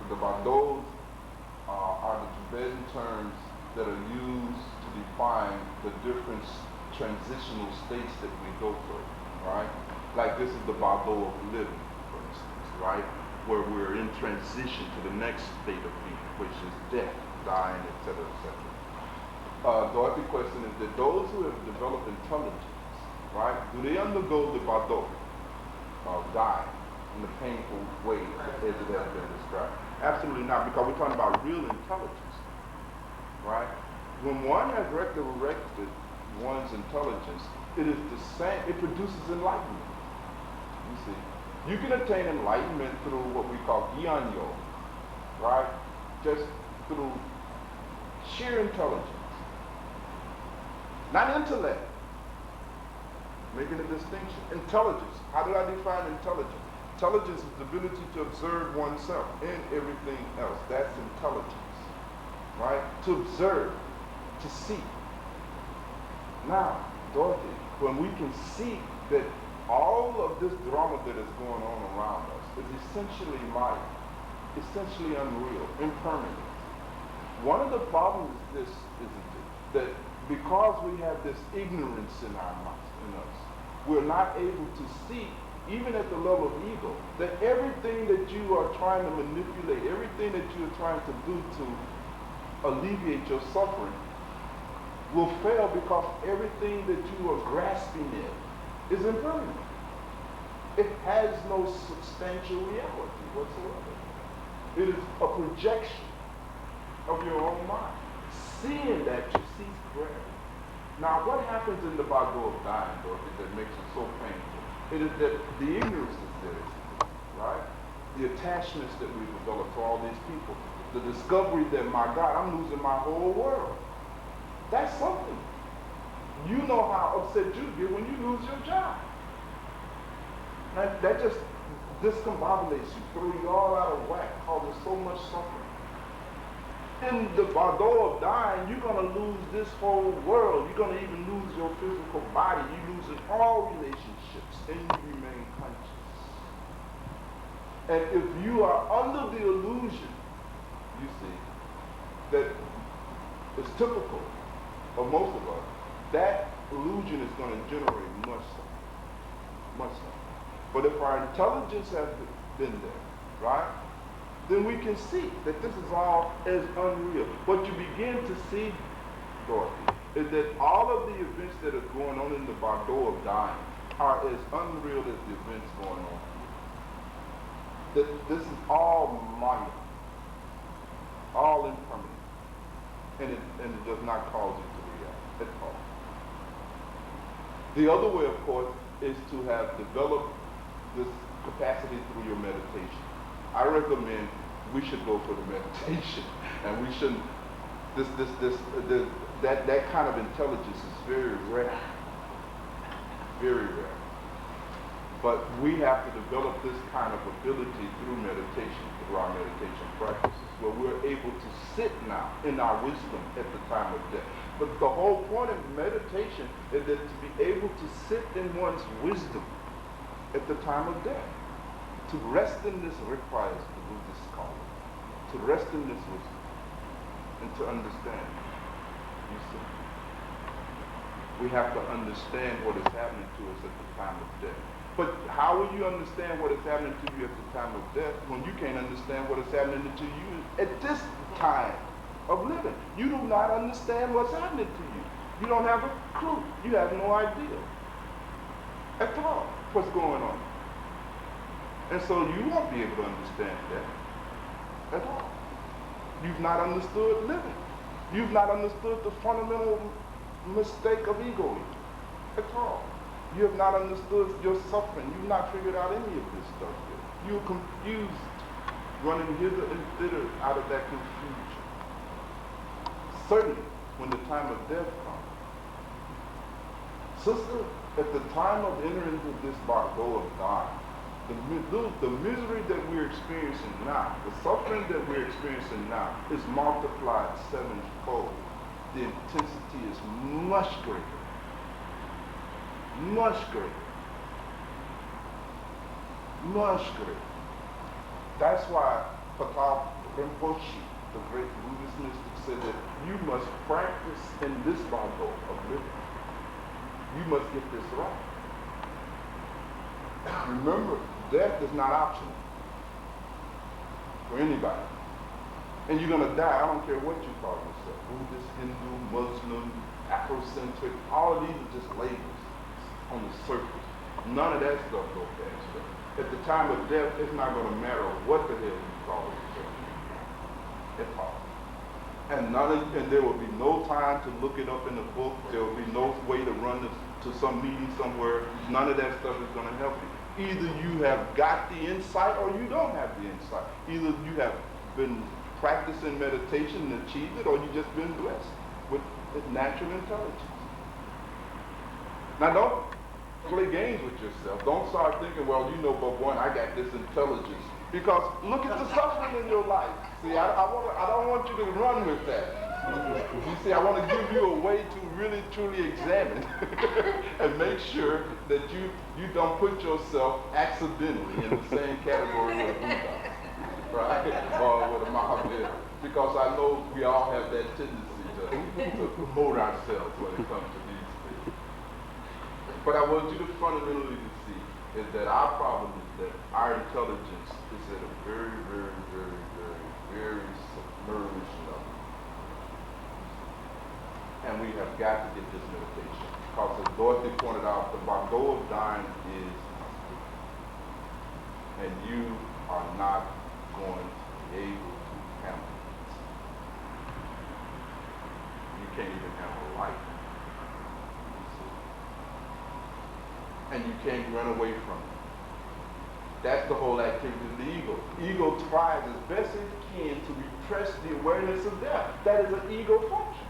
the Bhagwan are the Tibetan terms that are used to define the different transitional states that we go through, right? Like this is the Bhagwan of living, for instance, right? Where we're in transition to the next state of being, which is death, dying, etc., etc. The other question is that those who have developed intelligence, right, do they undergo the Bhagwan, dying, in the painful way as it has been described? Absolutely not, because we're talking about real intelligence, right? When one has resurrected one's intelligence, it is the same, it produces enlightenment. You see, you can attain enlightenment through what we call Gyan Yoga, right? Just through sheer intelligence. Not intellect. Making a distinction. Intelligence. How do I define intelligence? Intelligence is the ability to observe oneself and everything else. That's intelligence. Right? To observe. To see. Now, Dorothy, when we can see that all of this drama that is going on around us is essentially Maya, essentially unreal, impermanent. One of the problems is this, isn't it? That because we have this ignorance in our minds, in us, we're not able to see, even at the level of ego, that everything that you are trying to manipulate, everything that you are trying to do to alleviate your suffering will fail because everything that you are grasping in is impermanent. It has no substantial reality whatsoever. It is a projection of your own mind. Seeing that, you cease gravity. Now, what happens in the Bhagwan of dying, Dorothy, that makes it so painful? It is that the ignorance is there, right? The attachments that we develop to all these people. The discovery that, my God, I'm losing my whole world. That's something. You know how upset you get when you lose your job. That just discombobulates you, throws you all out of whack, causes so much suffering. In the Bhagwan of dying, you're going to lose this whole world. You're going to even lose your physical body. You lose in all relationships, and you remain conscious. And if you are under the illusion, you see, that is typical of most of us, that illusion is going to generate much suffering. Much suffering. But if our intelligence has been there, right, then we can see that this is all as unreal. What you begin to see, Dorothy, is that all of the events that are going on in the Bhagwan of dying are as unreal as the events going on. That this is all Maya, all impermanent, and it does not cause it to react at all. The other way, of course, is to have developed this capacity through your meditation. I recommend we should go for the meditation, and we shouldn't. That kind of intelligence is very rare, very rare. But we have to develop this kind of ability through meditation, through our meditation practices, where we're able to sit now in our wisdom at the time of death. But the whole point of meditation is that to be able to sit in one's wisdom at the time of death. To rest in this requires the Buddhists call it. To rest in this wisdom and to understand. You see, we have to understand what is happening to us at the time of death. But how will you understand what is happening to you at the time of death when you can't understand what is happening to you at this time of living? You do not understand what's happening to you. You don't have a clue. You have no idea at all what's going on. And so you won't be able to understand that at all. You've not understood living. You've not understood the fundamental mistake of egoism at all. You have not understood your suffering. You've not figured out any of this stuff yet. You're confused, running hither and thither out of that confusion. Certainly, when the time of death comes, Sister, at the time of entering into this Bhagwan of God, the misery that we're experiencing now, the suffering that we're experiencing now is multiplied sevenfold. The intensity is much greater. Much greater. Much greater. That's why Patal Rinpoche, the great Buddhist mystic, said that you must practice in this Bhagwan of living. You must get this right. Remember, death is not optional for anybody. And you're going to die. I don't care what you call yourself. Buddhist, Hindu, Muslim, Afrocentric. All of these are just labels on the surface. None of that stuff goes past you. At the time of death, it's not going to matter what the hell you call yourself. It's all. And there will be no time to look it up in the book. There will be no way to run to some meeting somewhere. None of that stuff is going to help you. Either you have got the insight or you don't have the insight. Either you have been practicing meditation and achieved it, or you've just been blessed with natural intelligence. Now don't play games with yourself. Don't start thinking, well, you know, Bhagwan, I got this intelligence. Because look at the suffering in your life. See, I don't want you to run with that. You see, I want to give you a way to really, truly examine and make sure that you don't put yourself accidentally in the same category with a Buddha, right? Or with a Mahavir. Because I know we all have that tendency to promote ourselves when it comes to these things. But I want you to fundamentally to see is that our problem is that our intelligence is at a very, very, very, very, very submerged level. And we have got to get this meditation. Because as Dorothy pointed out, the Bhagwan of dying is hospital. And you are not going to be able to handle it. You can't even handle life. And you can't run away from it. That's the whole activity of the ego. Ego tries as best it can to repress the awareness of death. That is an ego function.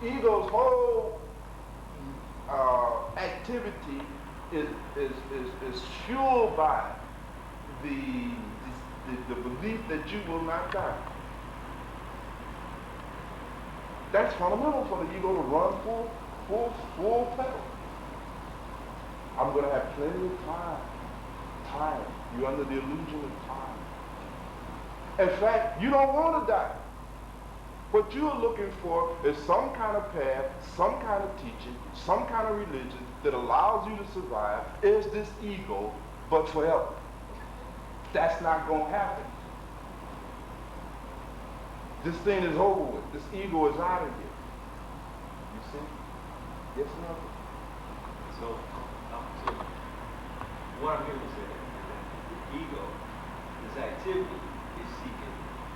Ego's whole activity is fueled by the belief that you will not die. That's fundamental for the ego to run full pedal. I'm going to have plenty of time. You're under the illusion of time. In fact, you don't want to die. What you're looking for is some kind of path, some kind of teaching, some kind of religion that allows you to survive. Is this ego, but forever? That's not going to happen. This thing is over with. This ego is out of here. You see? Yes, no? So what I'm hearing you say is that the ego, this activity, is seeking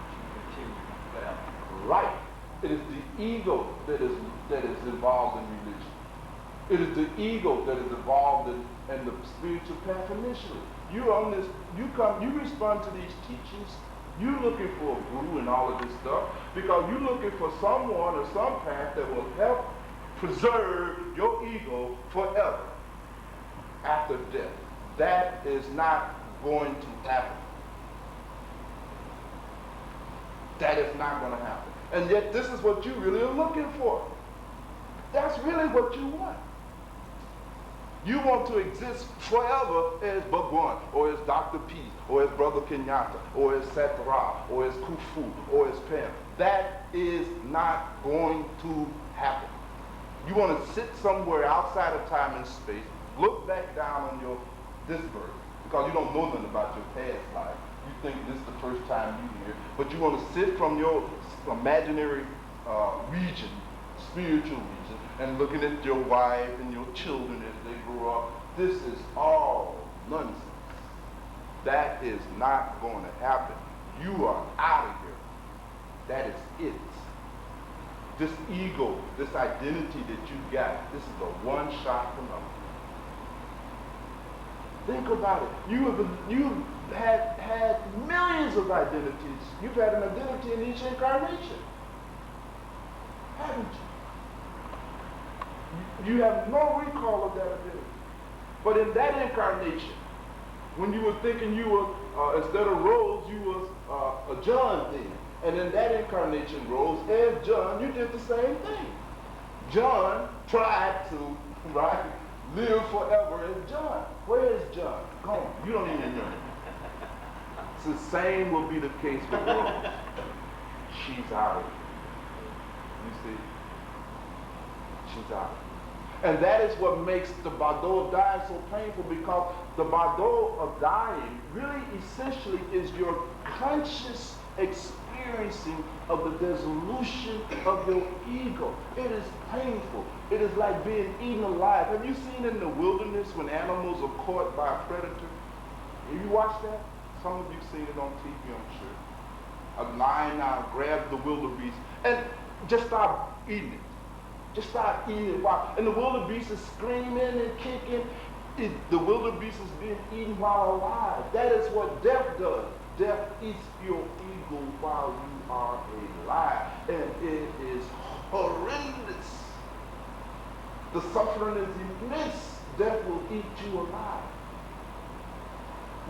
to continue forever. Right. It is the ego that is involved in religion. It is the ego that is involved in the spiritual path initially. You're on this, you respond to these teachings, you're looking for a guru and all of this stuff, because you're looking for someone or some path that will help preserve your ego forever after death. That is not going to happen. That is not going to happen. And yet this is what you really are looking for. That's really what you want. You want to exist forever as Bhagwan, or as Dr. Peace, or as Brother Kenyatta, or as Satra, or as Khufu, or as Pam. That is not going to happen. You want to sit somewhere outside of time and space, look back down on this birth, because you don't know nothing about your past life. You think this is the first time you're here, but you want to sit from your imaginary region, spiritual region, and looking at your wife and your children as they grow up. This is all nonsense. That is not going to happen. You are out of here. That is it. This ego, this identity that you got, this is a one-shot phenomenon. Think about it. You've had millions of identities. You've had an identity in each incarnation, haven't you? You have no recall of that ability. But in that incarnation, when you were thinking you were, instead of Rose, you was a John then. And in that incarnation, Rose and John, you did the same thing. John tried to, right, live forever as John. Where is John? Gone. You don't even remember. It's the same will be the case with Rose. She's out of it. You see? She's out. And that is what makes the bardo of dying so painful, because the bardo of dying really essentially is your conscious experiencing of the dissolution of your ego. It is painful. It is like being eaten alive. Have you seen in the wilderness when animals are caught by a predator? Have you watched that? Some of you seen it on TV, I'm sure. A lion now grabs the wildebeest and just start eating it. Just start eating it. Wow. And the wildebeest is screaming and kicking. The wildebeest is being eaten while alive. That is what death does. Death eats your ego while you are alive. And it is horrendous. The suffering is immense. Death will eat you alive.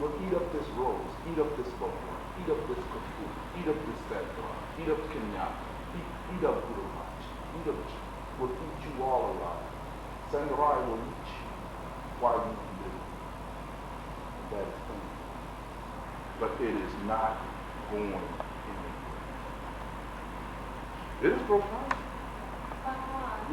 Will eat up this rose, eat up this bhagwan, eat up this kafu, eat up this Bhagwan, eat up Kenyatta, eat up Guru Maharaj, eat up, will eat you all alive. Sangarai will eat you while you live. And that is painful. But it is not going anywhere. It is profound.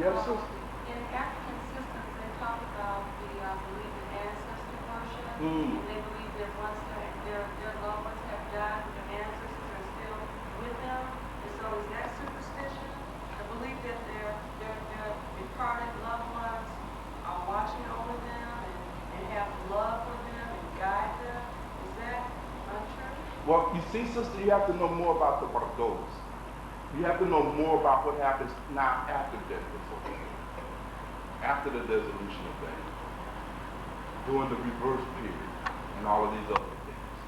Yes, sister. In African systems, they talk about the belief in ancestor worship. Mm. And they believe that once their loved ones have died, their ancestors are still with them. And so is that superstition? The belief that their departed loved ones are watching over them and have love for them and guide them. Is that untrue? Well, you see, sister, you have to know more about the bardos. You have to know more about what happens now after death. After the dissolution of that, during the rebirth period, and all of these other things.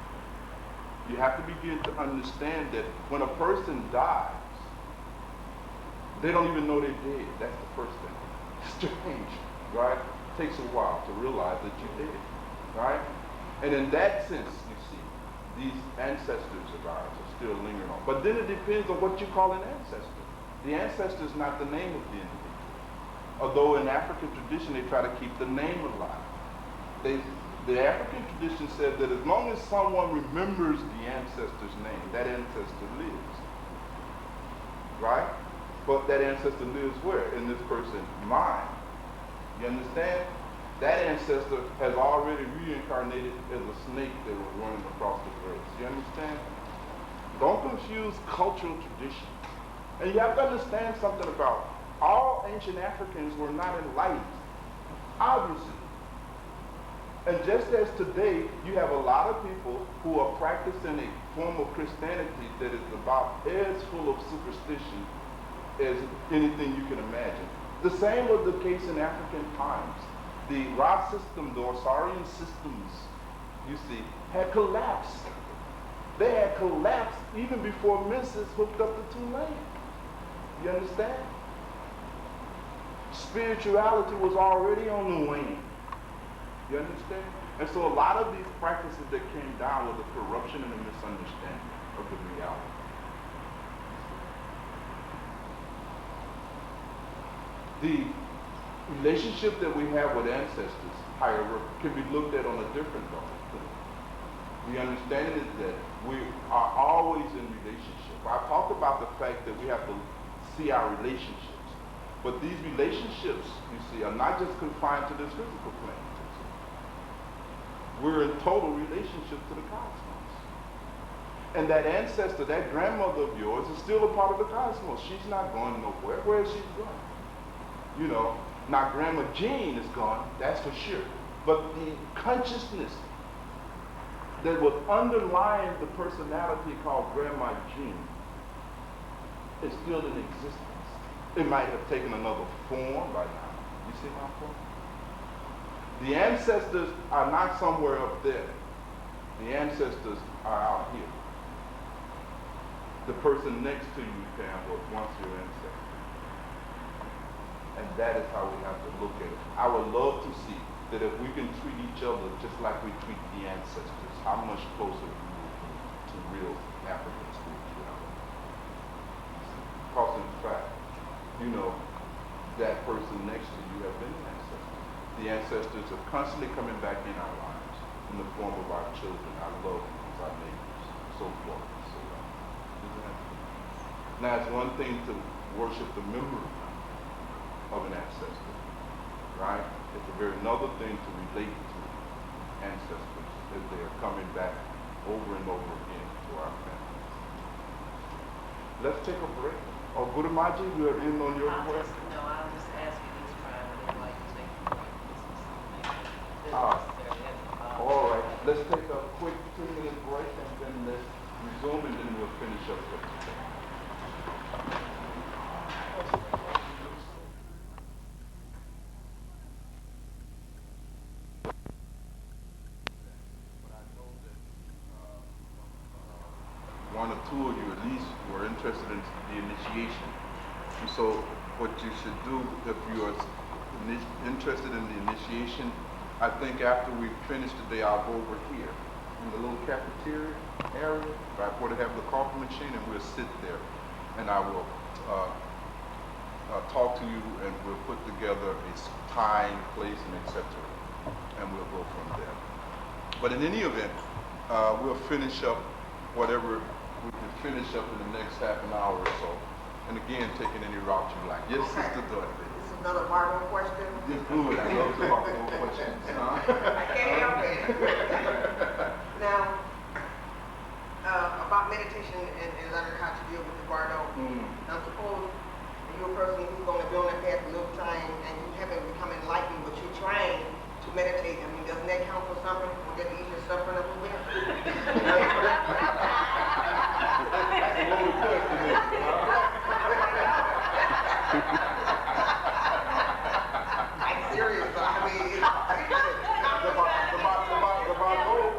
You have to begin to understand that when a person dies, they don't even know they're dead. That's the first thing. Strange, right? It takes a while to realize that you're dead, right? And in that sense, you see, these ancestors of ours are still lingering on. But then it depends on what you call an ancestor. The ancestor is not the name of the individual. Although in African tradition, they try to keep the name alive. The African tradition said that as long as someone remembers the ancestor's name, that ancestor lives. Right? But that ancestor lives where? In this person's mind. You understand? That ancestor has already reincarnated as a snake that was running across the grass. You understand? Don't confuse cultural tradition. And you have to understand something about all ancient Africans were not enlightened, obviously. And just as today, you have a lot of people who are practicing a form of Christianity that is about as full of superstition as anything you can imagine. The same was the case in African times. The Ra system, the Osarian systems, you see, had collapsed. They had collapsed even before Mrs. hooked up the two lanes. You understand? Spirituality was already on the wane. You understand? And so a lot of these practices that came down were the corruption and the misunderstanding of the reality. The relationship that we have with ancestors, however, can be looked at on a different level. The understanding is that we are always in relationship. I talked about the fact that we have to see our relationships. But these relationships, you see, are not just confined to this physical plane. We're in total relationship to the cosmos. And that ancestor, that grandmother of yours, is still a part of the cosmos. She's not going nowhere. Where is she going? You know, now Grandma Jean is gone, that's for sure. But the consciousness that was underlying the personality called Grandma Jean is still in existence. It might have taken another form by now. You see my point? The ancestors are not somewhere up there. The ancestors are out here. The person next to you, Pam, was once your ancestor. And that is how we have to look at it. I would love to see that if we can treat each other just like we treat the ancestors, how much closer we will be to real African spirituality. Because in fact, you know, that person next to you have been an ancestor. The ancestors are constantly coming back in our lives in the form of our children, our loved ones, our neighbors, so forth and so on. Isn't that true? Now, it's one thing to worship the memory of an ancestor, right? It's a very another thing to relate to ancestors as they are coming back over and over again to our families. Let's take a break. Oh, Guru Maji, we are in on your question. I'll just ask you this, Brian, I didn't like to take a break. This is something Ah. that's necessary. All right, let's take a quick 2-minute break and then let's resume and then we'll finish up for today. One or two of you at least were interested in the initiation. And so what you should do if you are interested in the initiation, I think after we finish today, I'll go over here in the little cafeteria area, right where they have the coffee machine, and we'll sit there and I will talk to you and we'll put together a time, place, and etc. And we'll go from there. But in any event, we'll finish up whatever we can finish up in the next half an hour or so. And again, taking any route you like. Yes, Okay. Sister Dorothy. This is another Bhagwan question. Yes, good. I love to talk more questions. Huh? I can't help it. Now, about meditation and learning how to deal with the bardo. Now, suppose you're a person who's going to be on that path a little time and you haven't become enlightened, but you're trying to meditate. I mean, doesn't that count for something? Will that ease your suffering a little bit? That's a loaded question, isn't it? I'm serious. I mean, The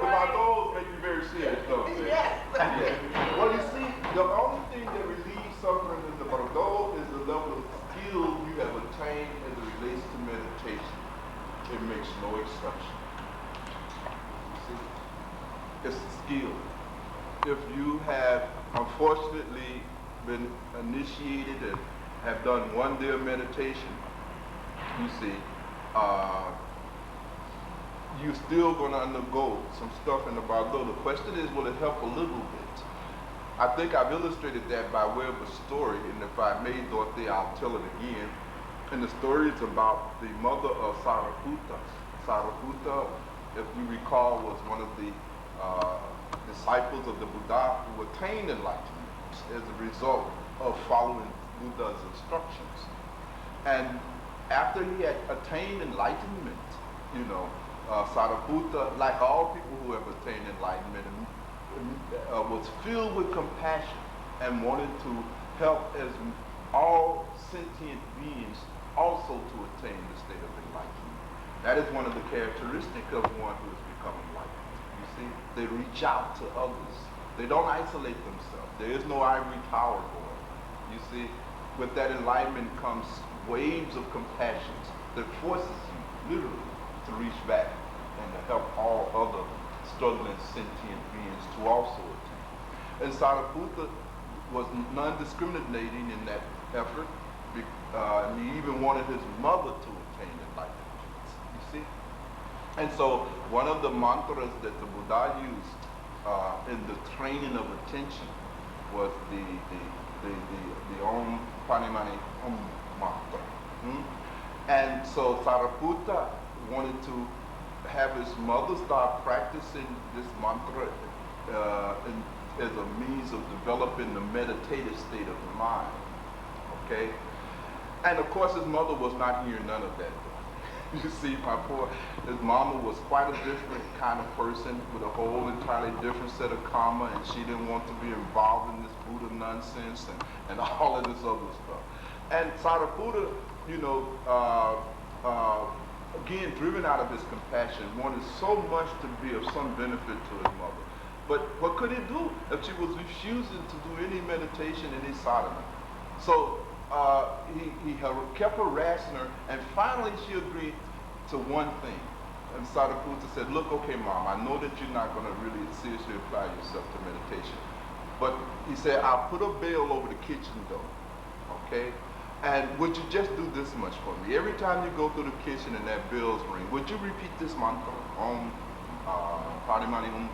Bardos make you very serious, don't they? yes. Well, you see, the only thing that relieves suffering in the Bardo is the level of skill you have attained as it relates to meditation. It makes no exception. You see? It's skill. If you have unfortunately been initiated and have done one day of meditation, you see, you're still going to undergo some stuff in the Bardo. The question is, will it help a little bit? I think I've illustrated that by way of a story, and if I may, Dorothy, I'll tell it again. And the story is about the mother of Sariputta. Sariputta, if you recall, was one of the disciples of the Buddha who attained enlightenment as a result of following Buddha's instructions. And after he had attained enlightenment, you know, Sariputta, like all people who have attained enlightenment, was filled with compassion and wanted to help as all sentient beings also to attain the state of enlightenment. That is one of the characteristics of one who has become enlightened. You see, they reach out to others. They don't isolate themselves. There is no ivory tower going. You see, with that enlightenment comes waves of compassion that forces you, literally, to reach back and to help all other struggling sentient beings to also attain. And Sariputta was non-discriminating in that effort. And he even wanted his mother to attain enlightenment, you see. And so one of the mantras that the Buddha used in the training of attention was the Om Pani Mani Om mantra. And so Sariputta wanted to have his mother start practicing this mantra as a means of developing the meditative state of the mind. Okay? And of course his mother was not hearing none of that. You see, his mama was quite a different kind of person with a whole entirely different set of karma, and she didn't want to be involved in this Buddha nonsense and all of this other stuff. And Sariputta, you know, again, driven out of his compassion, wanted so much to be of some benefit to his mother. But what could he do if she was refusing to do any meditation, any sadhana? So kept harassing her, and finally she agreed to one thing. And Sadhguru said, look, okay, Mom, I know that you're not going to really seriously apply yourself to meditation. But he said, I'll put a bell over the kitchen door, okay? And would you just do this much for me? Every time you go through the kitchen and that bell's ring, would you repeat this mantra? Om, Padi Mani Om.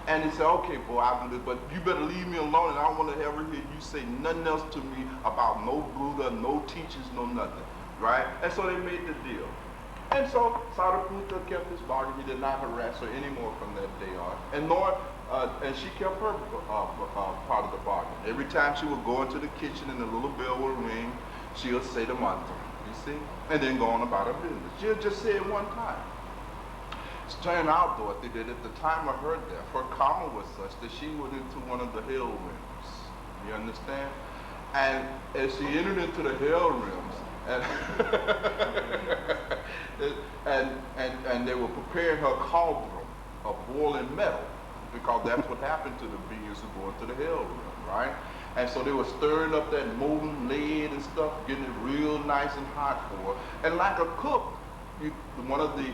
And he said, okay, boy, I'll do this, but you better leave me alone, and I don't want to ever hear you say nothing else to me about no Buddha, no teachers, no nothing, right? And so they made the deal. And so Sadhguru kept his bargain. He did not harass her anymore from that day on. And she kept her part of the bargain. Every time she would go into the kitchen and the little bell would ring, she would say the mantra, you see, and then go on about her business. She would just say it one time. It turned out, though, at the time of her death, her karma was such that she went into one of the hell realms. You understand? And as she entered into the hell realms, and they were preparing her cauldron of boiling metal, because that's what happened to the beings who go into the hell realm, right? And so they were stirring up that molten lead and stuff, getting it real nice and hot for her. And like a cook, one of the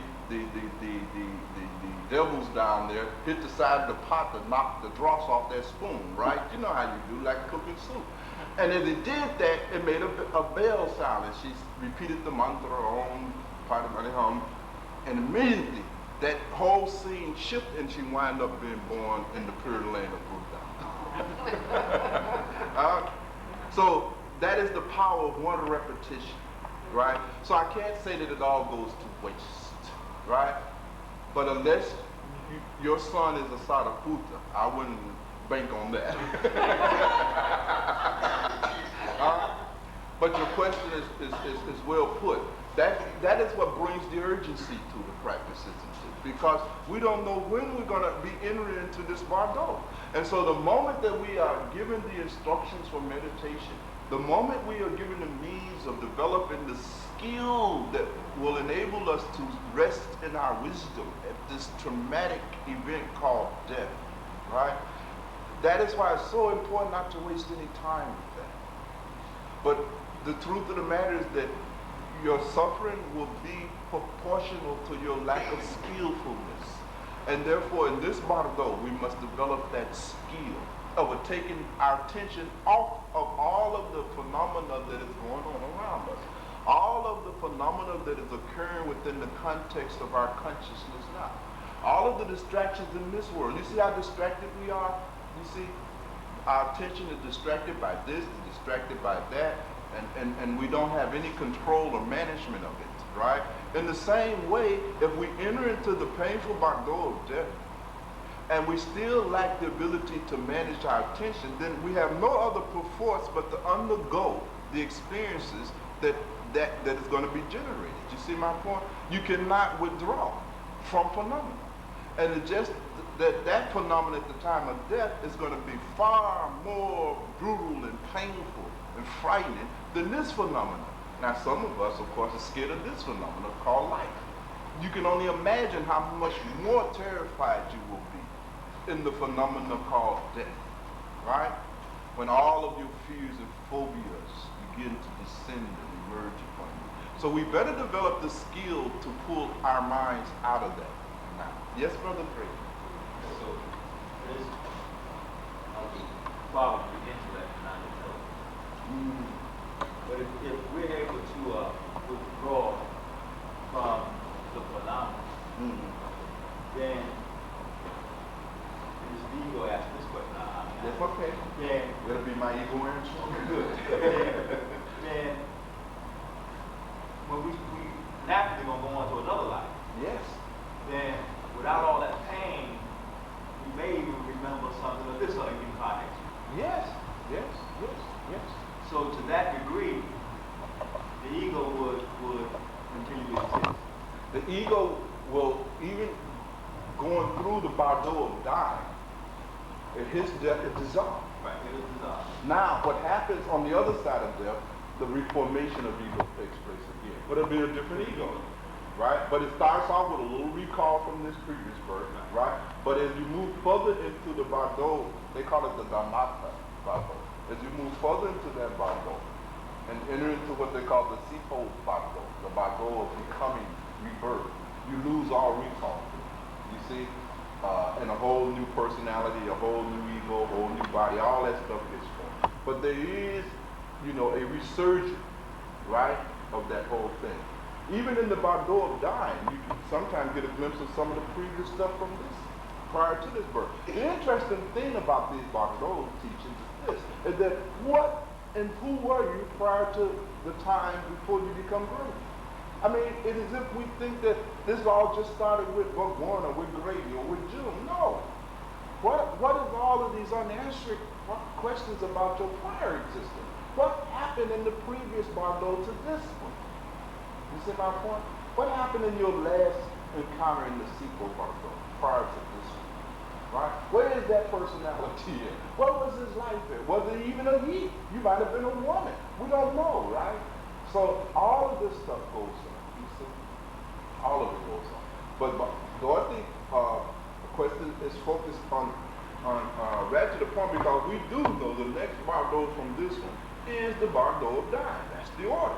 devils down there hit the side of the pot to knock the dross off that spoon, right? You know how you do, like cooking soup. And as it did that, it made a bell sound, and she repeated the mantra, Om, Padi Mani Hum, and immediately that whole scene shifted, and she wound up being born in the pure land of Buddha. So that is the power of one repetition, right? So I can't say that it all goes to waste, right? But unless your son is a Sadhguru, I wouldn't bank on that. But your question is well put. That is what brings the urgency to the practice, isn't it? Because we don't know when we're going to be entering into this bardo. And so the moment that we are given the instructions for meditation, the moment we are given the means of developing the skill that will enable us to rest in our wisdom at this traumatic event called death, right? That is why it's so important not to waste any time with that. But the truth of the matter is that your suffering will be proportional to your lack of skillfulness. And therefore, in this bardo, we must develop that skill of taking our attention off of all of the phenomena that is going on around us. All of the phenomena that is occurring within the context of our consciousness now. All of the distractions in this world. You see how distracted we are? You see, our attention is distracted by this, distracted by that, and we don't have any control or management of it, right? In the same way, if we enter into the painful bardo of death, and we still lack the ability to manage our attention, then we have no other perforce but to undergo the experiences that is going to be generated. You see my point? You cannot withdraw from phenomena. And it's just that phenomenon at the time of death is going to be far more brutal and painful and frightening than this phenomenon. Now, some of us, of course, are scared of this phenomenon called life. You can only imagine how much more terrified you will be in the phenomenon called death, right? When all of your fears and phobias begin to descend and emerge upon you. So we better develop the skill to pull our minds out of that now. Yes, Brother Fred? So, this, Bhagwan, we get to that kind of thing. But if we're able to withdraw from the phenomenon, then this ego asks this question. That's okay. Then That'll be my ego answer. good. then when we naturally gonna go on to another life. Yes. Then without all that pain, we may even remember something of this other incarnation. Yes. Yes. Yes. Yes. So to that degree, the ego would continue to exist. The ego will, even going through the bardo of dying, at his death it dissolves. Right, it is dissolved. Now, what happens on the other side of death, the reformation of ego takes place again. But it'll be a different ego, right? But it starts off with a little recall from this previous birth, right? But as you move further into the bardo, they call it the Dhamata bardo. As you move further into that bardo, and enter into what they call the Sipo Bhagwan, the Bhagwan of becoming rebirth. You lose all recall. You see? And a whole new personality, a whole new ego, a whole new body, all that stuff gets formed. But there is, a resurgence, right, of that whole thing. Even in the Bhagwan of dying, you can sometimes get a glimpse of some of the previous stuff from this, prior to this birth. The interesting thing about these Bhagwan teachings is this, is that what and who were you prior to the time before you become great? I mean, it is if we think that this all just started with Bhagwan or with Grady or with June. No. What is all of these unanswered questions about your prior existence? What happened in the previous Bhagwan to this one? You see my point? What happened in your last encounter in the sequel Bhagwan prior to this one? Right? Where is that personality in? What was his life in? Was it even a he? You might have been a woman. We don't know, right? So all of this stuff goes on. You see? All of it goes on. But Dorothy, the question is focused on right to the point, because we do know the next Bhagwan from this one is the Bhagwan of dying. That's the order.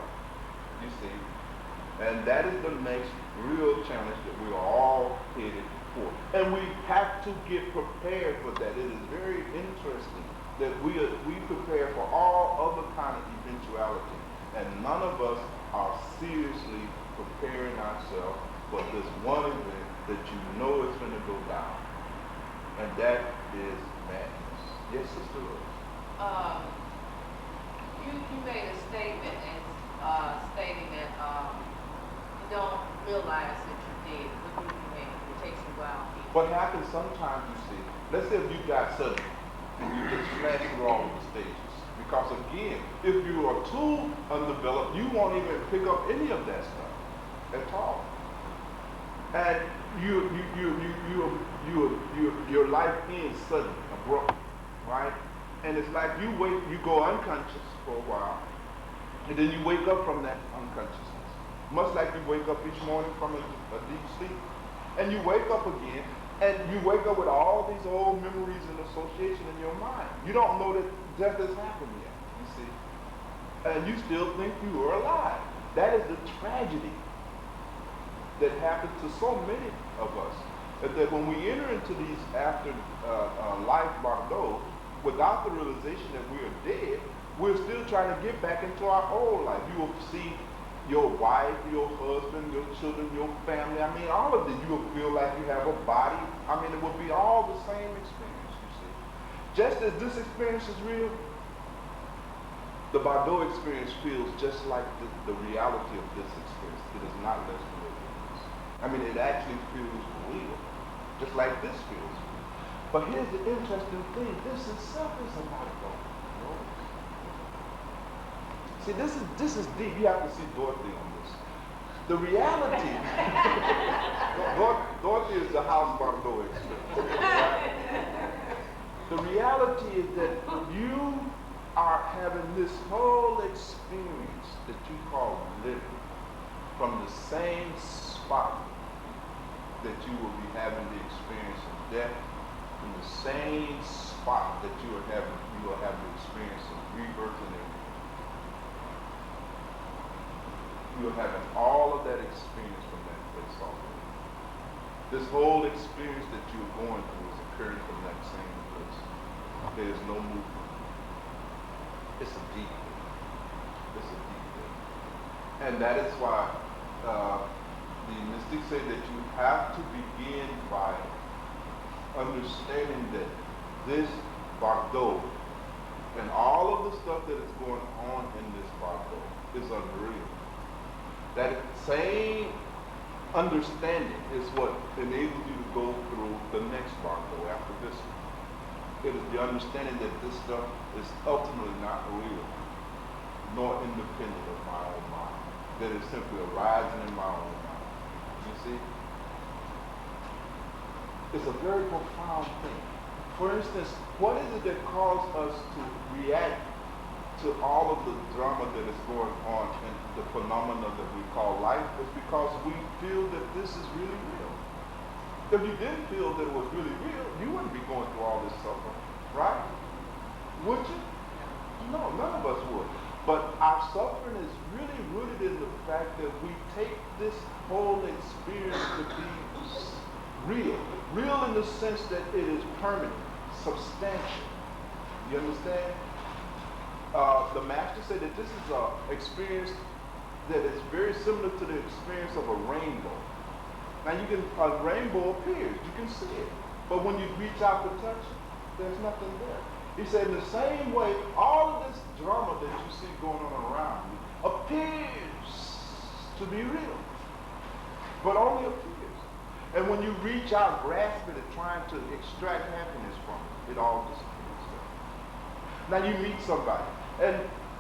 You see? And that is the next real challenge that we are all headed for. And we have to get prepared for that. It is very interesting that we prepare for all other kind of eventuality. And none of us are seriously preparing ourselves for this one event that you know is going to go down. And that is madness. Yes, Sister Rose. You made a statement and stating that you don't realize that you did. What do you mean? It takes a while. What happens sometimes, you see, let's say if you got sudden and you just flash through all of the stages. Because again, if you are too undeveloped, you won't even pick up any of that stuff at all. And your life ends sudden, abrupt, right? And it's like you go unconscious for a while, and then you wake up from that unconsciousness. Much like you wake up each morning from a deep sleep, and you wake up again, and you wake up with all these old memories and association in your mind. You don't know that death has happened yet, you see. And you still think you are alive. That is the tragedy that happens to so many of us. That when we enter into these after life Bhagwan, without the realization that we are dead, we're still trying to get back into our old life. You will see your wife, your husband, your children, your family. I mean, all of it. You will feel like you have a body. I mean, it will be all the same experience, you see. Just as this experience is real, the Bhagwan experience feels just like the reality of this experience. It is not less real than this. I mean, it actually feels real, just like this feels real. But here's the interesting thing. This itself is a Bhagwan. See, this is deep. You have to see Dorothy on this. The reality, Dorothy is the house Bhagwan experience. Right? The reality is that you are having this whole experience that you call living from the same spot that you will be having the experience of death, from the same spot that you will have the experience of rebirth and everything. You're having all of that experience from that place already. This whole experience that you're going through is occurring from that same place. There is no movement. It's a deep thing. It's a deep thing. And that is why the mystics say that you have to begin by understanding that this Bhagwan and all of the stuff that is going on in this Bhagwan is unreal. That same understanding is what enables you to go through the next Bhagwan after this one. It is the understanding that this stuff is ultimately not real, nor independent of my own mind. That it's simply arising in my own mind. You see? It's a very profound thing. For instance, what is it that caused us to react to all of the drama that is going on and the phenomena that we call life? Is because we feel that this is really real. If you didn't feel that it was really real, you wouldn't be going through all this suffering, right? Would you? No, none of us would. But our suffering is really rooted in the fact that we take this whole experience to be real. Real in the sense that it is permanent, substantial. You understand? The master said that this is an experience that is very similar to the experience of a rainbow. Now a rainbow appears, you can see it. But when you reach out to touch it, there's nothing there. He said in the same way, all of this drama that you see going on around you appears to be real, but only appears. And when you reach out, grasping it, trying to extract happiness from it, it all disappears. Now you meet somebody, and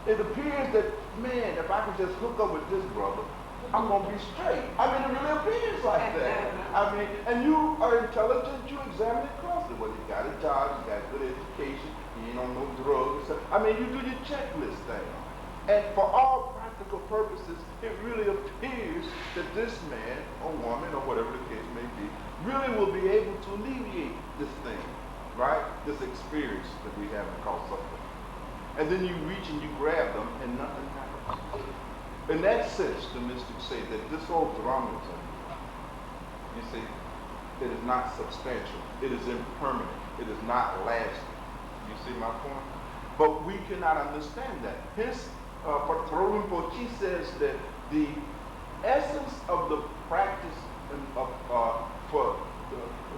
it appears that, man, if I could just hook up with this brother, I'm going to be straight. I mean, it really appears like that. I mean, and you are intelligent, you examine it closely. Well, you got a job, you got good education, you ain't on no drugs. I mean, you do your checklist thing. And for all practical purposes, it really appears that this man or woman, or whatever the case may be, really will be able to alleviate this thing, right? This experience that we have called suffering. And then you reach and you grab them, and nothing happens. In that sense, the mystics say that this whole drama, you see, it is not substantial. It is impermanent. It is not lasting. You see my point? But we cannot understand that. Hence, Patrol Rinpoche says that the essence of the practice for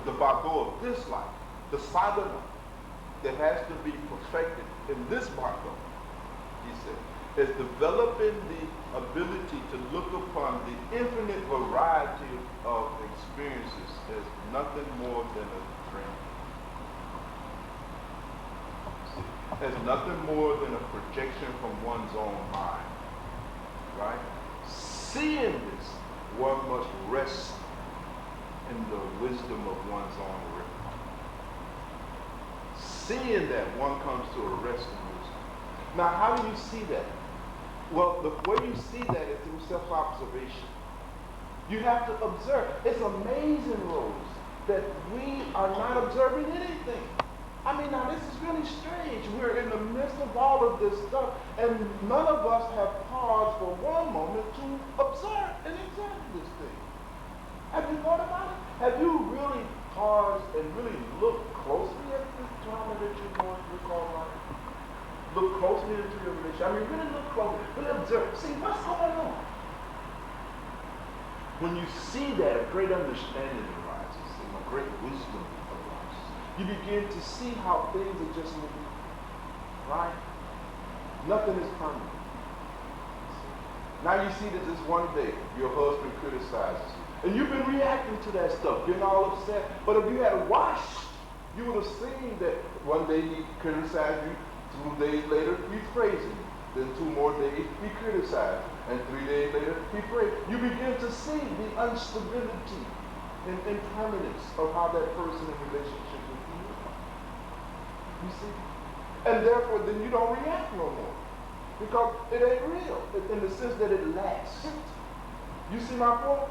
the Bhagwan of this life, the sadhana that has to be perfected in this Bhagwan, he said, is developing the ability to look upon the infinite variety of experiences as nothing more than a dream. As nothing more than a projection from one's own mind. Right? Seeing this, one must rest in the wisdom of one's own rhythm. Seeing that, one comes to a rest in wisdom. Now, how do you see that? Well, the way you see that is through self-observation. You have to observe. It's amazing, Rose, that we are not observing anything. I mean, now this is really strange. We're in the midst of all of this stuff, and none of us have paused for one moment to observe and examine this thing. Have you thought about it? Have you really paused and really looked closely at the drama that you're going through called life? Look closely into your relationship. I mean, really look closely. Really observe. See what's going on. When you see that, a great understanding arises, and a great wisdom arises. You begin to see how things are just moving. Right? Nothing is permanent. Now you see that this one day, your husband criticizes you. And you've been reacting to that stuff, getting all upset. But if you had watched, you would have seen that one day he criticized you. 2 days later, he's praising you. Then 2 more days, he criticized you. And 3 days later, he praised. You begin to see the instability and impermanence of how that person in relationship with you is. You see? And therefore, then you don't react no more. Because it ain't real, in the sense that it lasts. You see my point?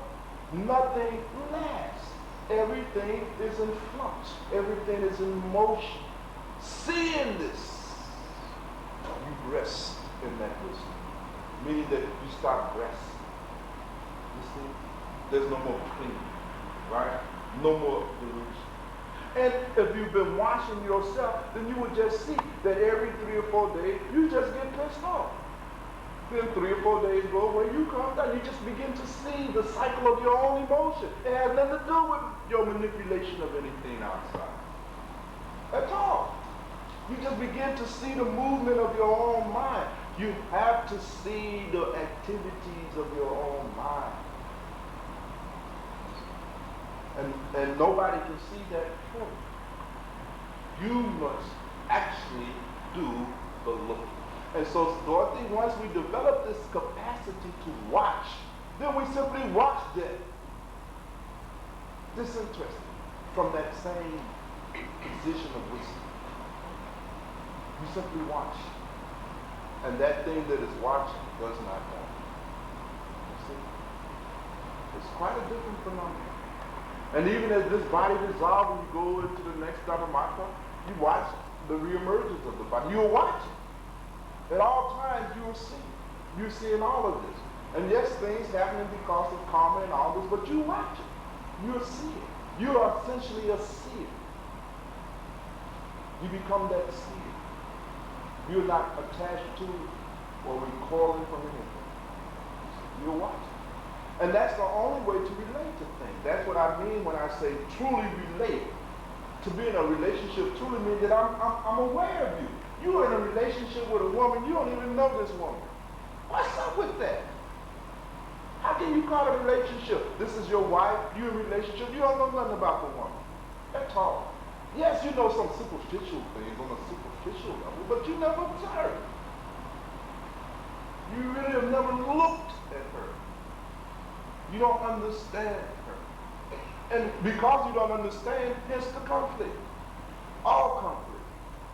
Nothing lasts. Everything is in flux. Everything is in motion. Seeing this, you rest in that wisdom. Meaning that you start resting. You see? There's no more clinging. Right? No more delusion. And if you've been watching yourself, then you would just see that every 3 or 4 days, you just get pissed off. Then 3 or 4 days go away, you calm down. You just begin to see the cycle of your own emotion. It has nothing to do with your manipulation of anything outside. At all. You just begin to see the movement of your own mind. You have to see the activities of your own mind. And nobody can see that for you. You must actually do the looking. And so, Dorothy, once we develop this capacity to watch, then we simply watch them disinterested from that same position of wisdom. You simply watch. And that thing that is watching does not die. You see? It's quite a different phenomenon. And even as this body dissolves and you go into the next dharmata, you watch the reemergence of the body. You'll watch it. At all times you will see. You're seeing all of this. And yes, things happening because of karma and all this, but you watch it. You're a seer. You are essentially a seer. You become that seer. You're not attached to or recoiling from anything. You're watching. And that's the only way to relate to things. That's what I mean when I say truly relate. To be in a relationship truly means that I'm aware of you. You're in a relationship with a woman, you don't even know this woman. What's up with that? How can you call it a relationship? This is your wife, you're in a relationship, you don't know nothing about the woman. That's all. Yes, you know some superficial things on a superficial level, but you never observed. You really have never looked at her. You don't understand her. And because you don't understand, hence the conflict. All conflict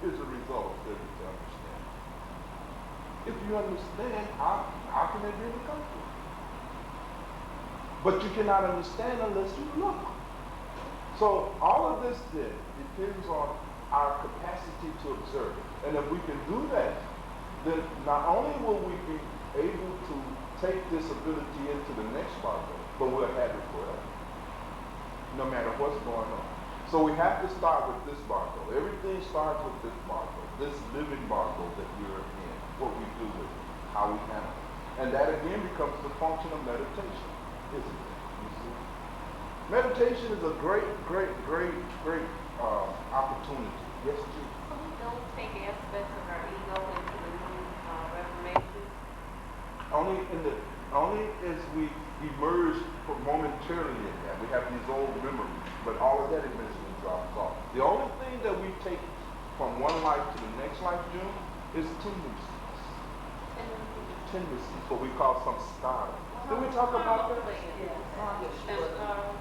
is a result of failure to understand. If you understand, how can there be any conflict? But you cannot understand unless you look. So all of this then depends on our capacity to observe. And if we can do that, then not only will we be able to take this ability into the next barcode, but we'll have it forever, no matter what's going on. So we have to start with this barcode. Everything starts with this barcode, this living barcode that we're in, what we do with it, how we handle it. And that again becomes the function of meditation, isn't it? You see? Meditation is a great opportunity. Yes, Chief? So we don't take aspects of our ego into the new reformation? Only as we emerge momentarily in that. We have these old memories, but all of that eventually drops off. The only thing that we take from one life to the next life, June, is tendencies. Tendencies, what we call some scars. Did we talk about that?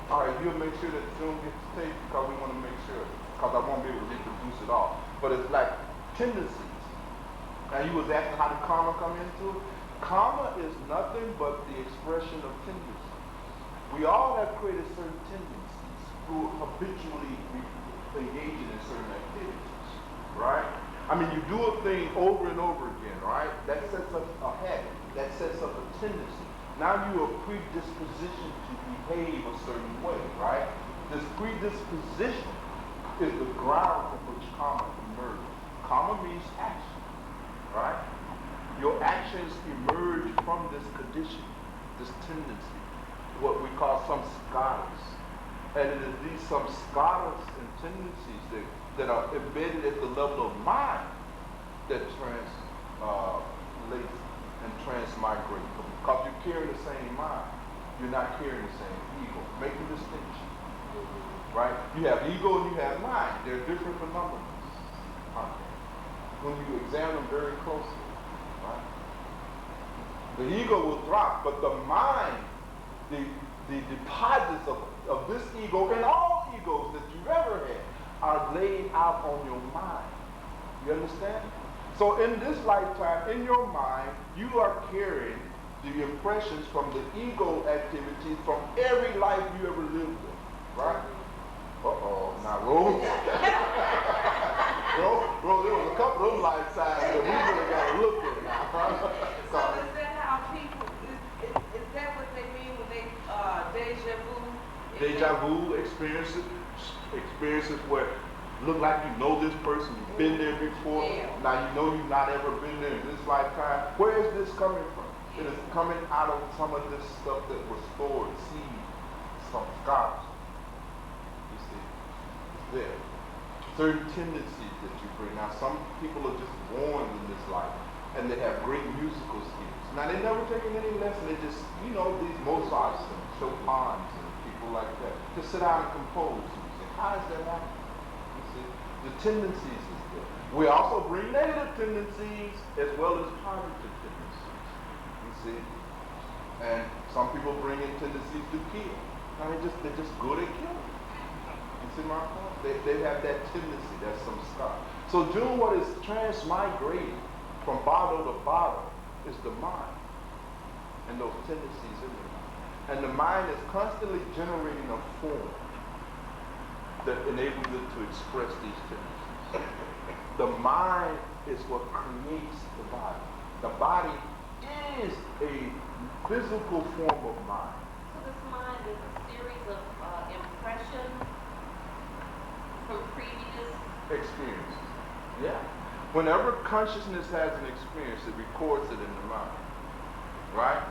All right, you'll make sure that June gets the tape because we want to make sure, because I won't be able to reproduce it all. But it's like tendencies. Now you was asking how did karma come into it? Karma is nothing but the expression of tendencies. We all have created certain tendencies through habitually engaging in certain activities, right? I mean, you do a thing over and over again, right? That sets up a habit. That sets up a tendency. Now you are predispositioned to behave a certain way, right? This predisposition is the ground from which karma emerges. Karma means action, right? Your actions emerge from this condition, this tendency, what we call some scars. And it is these some scars and tendencies that are embedded at the level of mind that translate and transmigrate. Because you're carrying the same mind, you're not carrying the same ego. Make the distinction, right? You have ego and you have mind. They're different phenomena. When you examine them very closely, right? The ego will drop, but the mind, the deposits of this ego and all egos that you've ever had are laid out on your mind. You understand? So in this lifetime, in your mind, you are carrying the impressions from the ego activities from every life you ever lived in, right? Now Rose, there was a couple of those lifetimes that we really got to look at now. So is that how people, is that what they mean when they, deja vu? Deja vu experiences where look like you know this person, you've been there before, now you know you've not ever been there in this lifetime. Where is this coming from? It is coming out of some of this stuff that was stored, seeds, some scars. You see, it's there. Certain tendencies that you bring. Now some people are just born in this life and they have great musical skills. Now they never taken any lesson, they just, you know, these Mozarts and Chopins and people like that. Just sit down and compose music. How does that happen? You see, the tendencies is there. We also bring negative tendencies as well as positive tendencies. You see? And some people bring in tendencies to kill. Now they're just good at killing. You see my point? They have that tendency, that's some stuff. So doing what is transmigrating from bottle to bottle is the mind and those tendencies in the mind. And the mind is constantly generating a form that enables it to express these tendencies. The mind is what creates the body. The body is a physical form of mind. So this mind is a series of impressions from previous. Experiences. Yeah. Whenever consciousness has an experience, it records it in the mind. Right?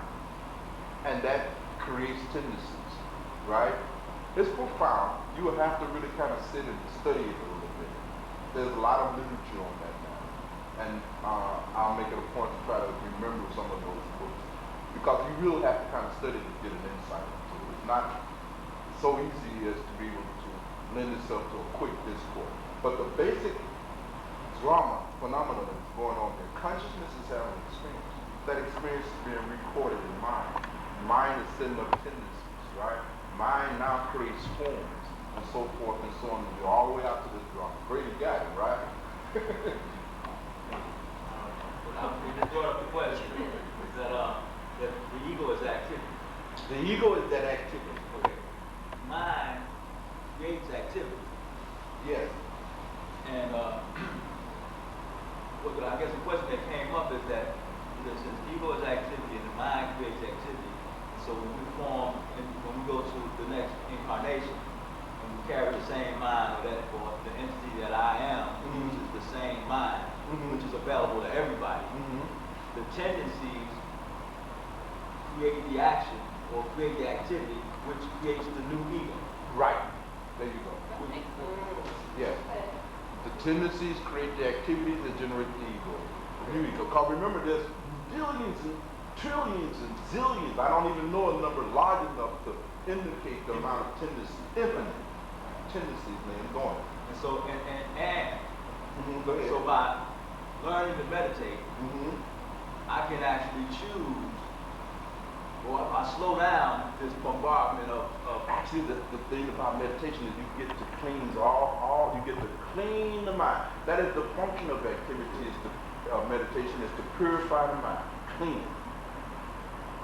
And that creates tendencies. Right? It's profound. You will have to really kind of sit and study it a little bit. There's a lot of literature on that now. And I'll make it a point to try to remember some of those books. Because you really have to kind of study to get an insight into it. It's not so easy as to be able to lend itself to a quick discourse. But the basic drama, phenomenon that's going on there, consciousness is having an experience. That experience is being recorded in mind. Mind is setting up tendencies, right? Mind now creates forms and so forth and so on. And you're all the way out to this drama. Great, you got it, right? You brought up the question is that the ego is activity. The ego is that activity. Okay. Mind creates activity. Yes. And I guess the question that came up is that since ego is activity and the mind creates activity, so when we go to the next incarnation, and we carry the same mind, or the entity that I am, which is the same mind, which is available to everybody, the tendencies create the action or create the activity, which creates the new ego. Right. There you go. That makes sense. Yes. The tendencies create the activities that generate the ego. The new ego. Because remember, there's billions and trillions and zillions. I don't even know a number large enough to indicate the amount of tendencies. Infinite tendencies, man, going. And so, Go ahead. so by learning to meditate, I can actually choose, or if I slow down this bombardment of Actually, the thing about meditation is you get to clean you get to clean the mind. That is the function of activity, is meditation is to purify the mind. Clean it.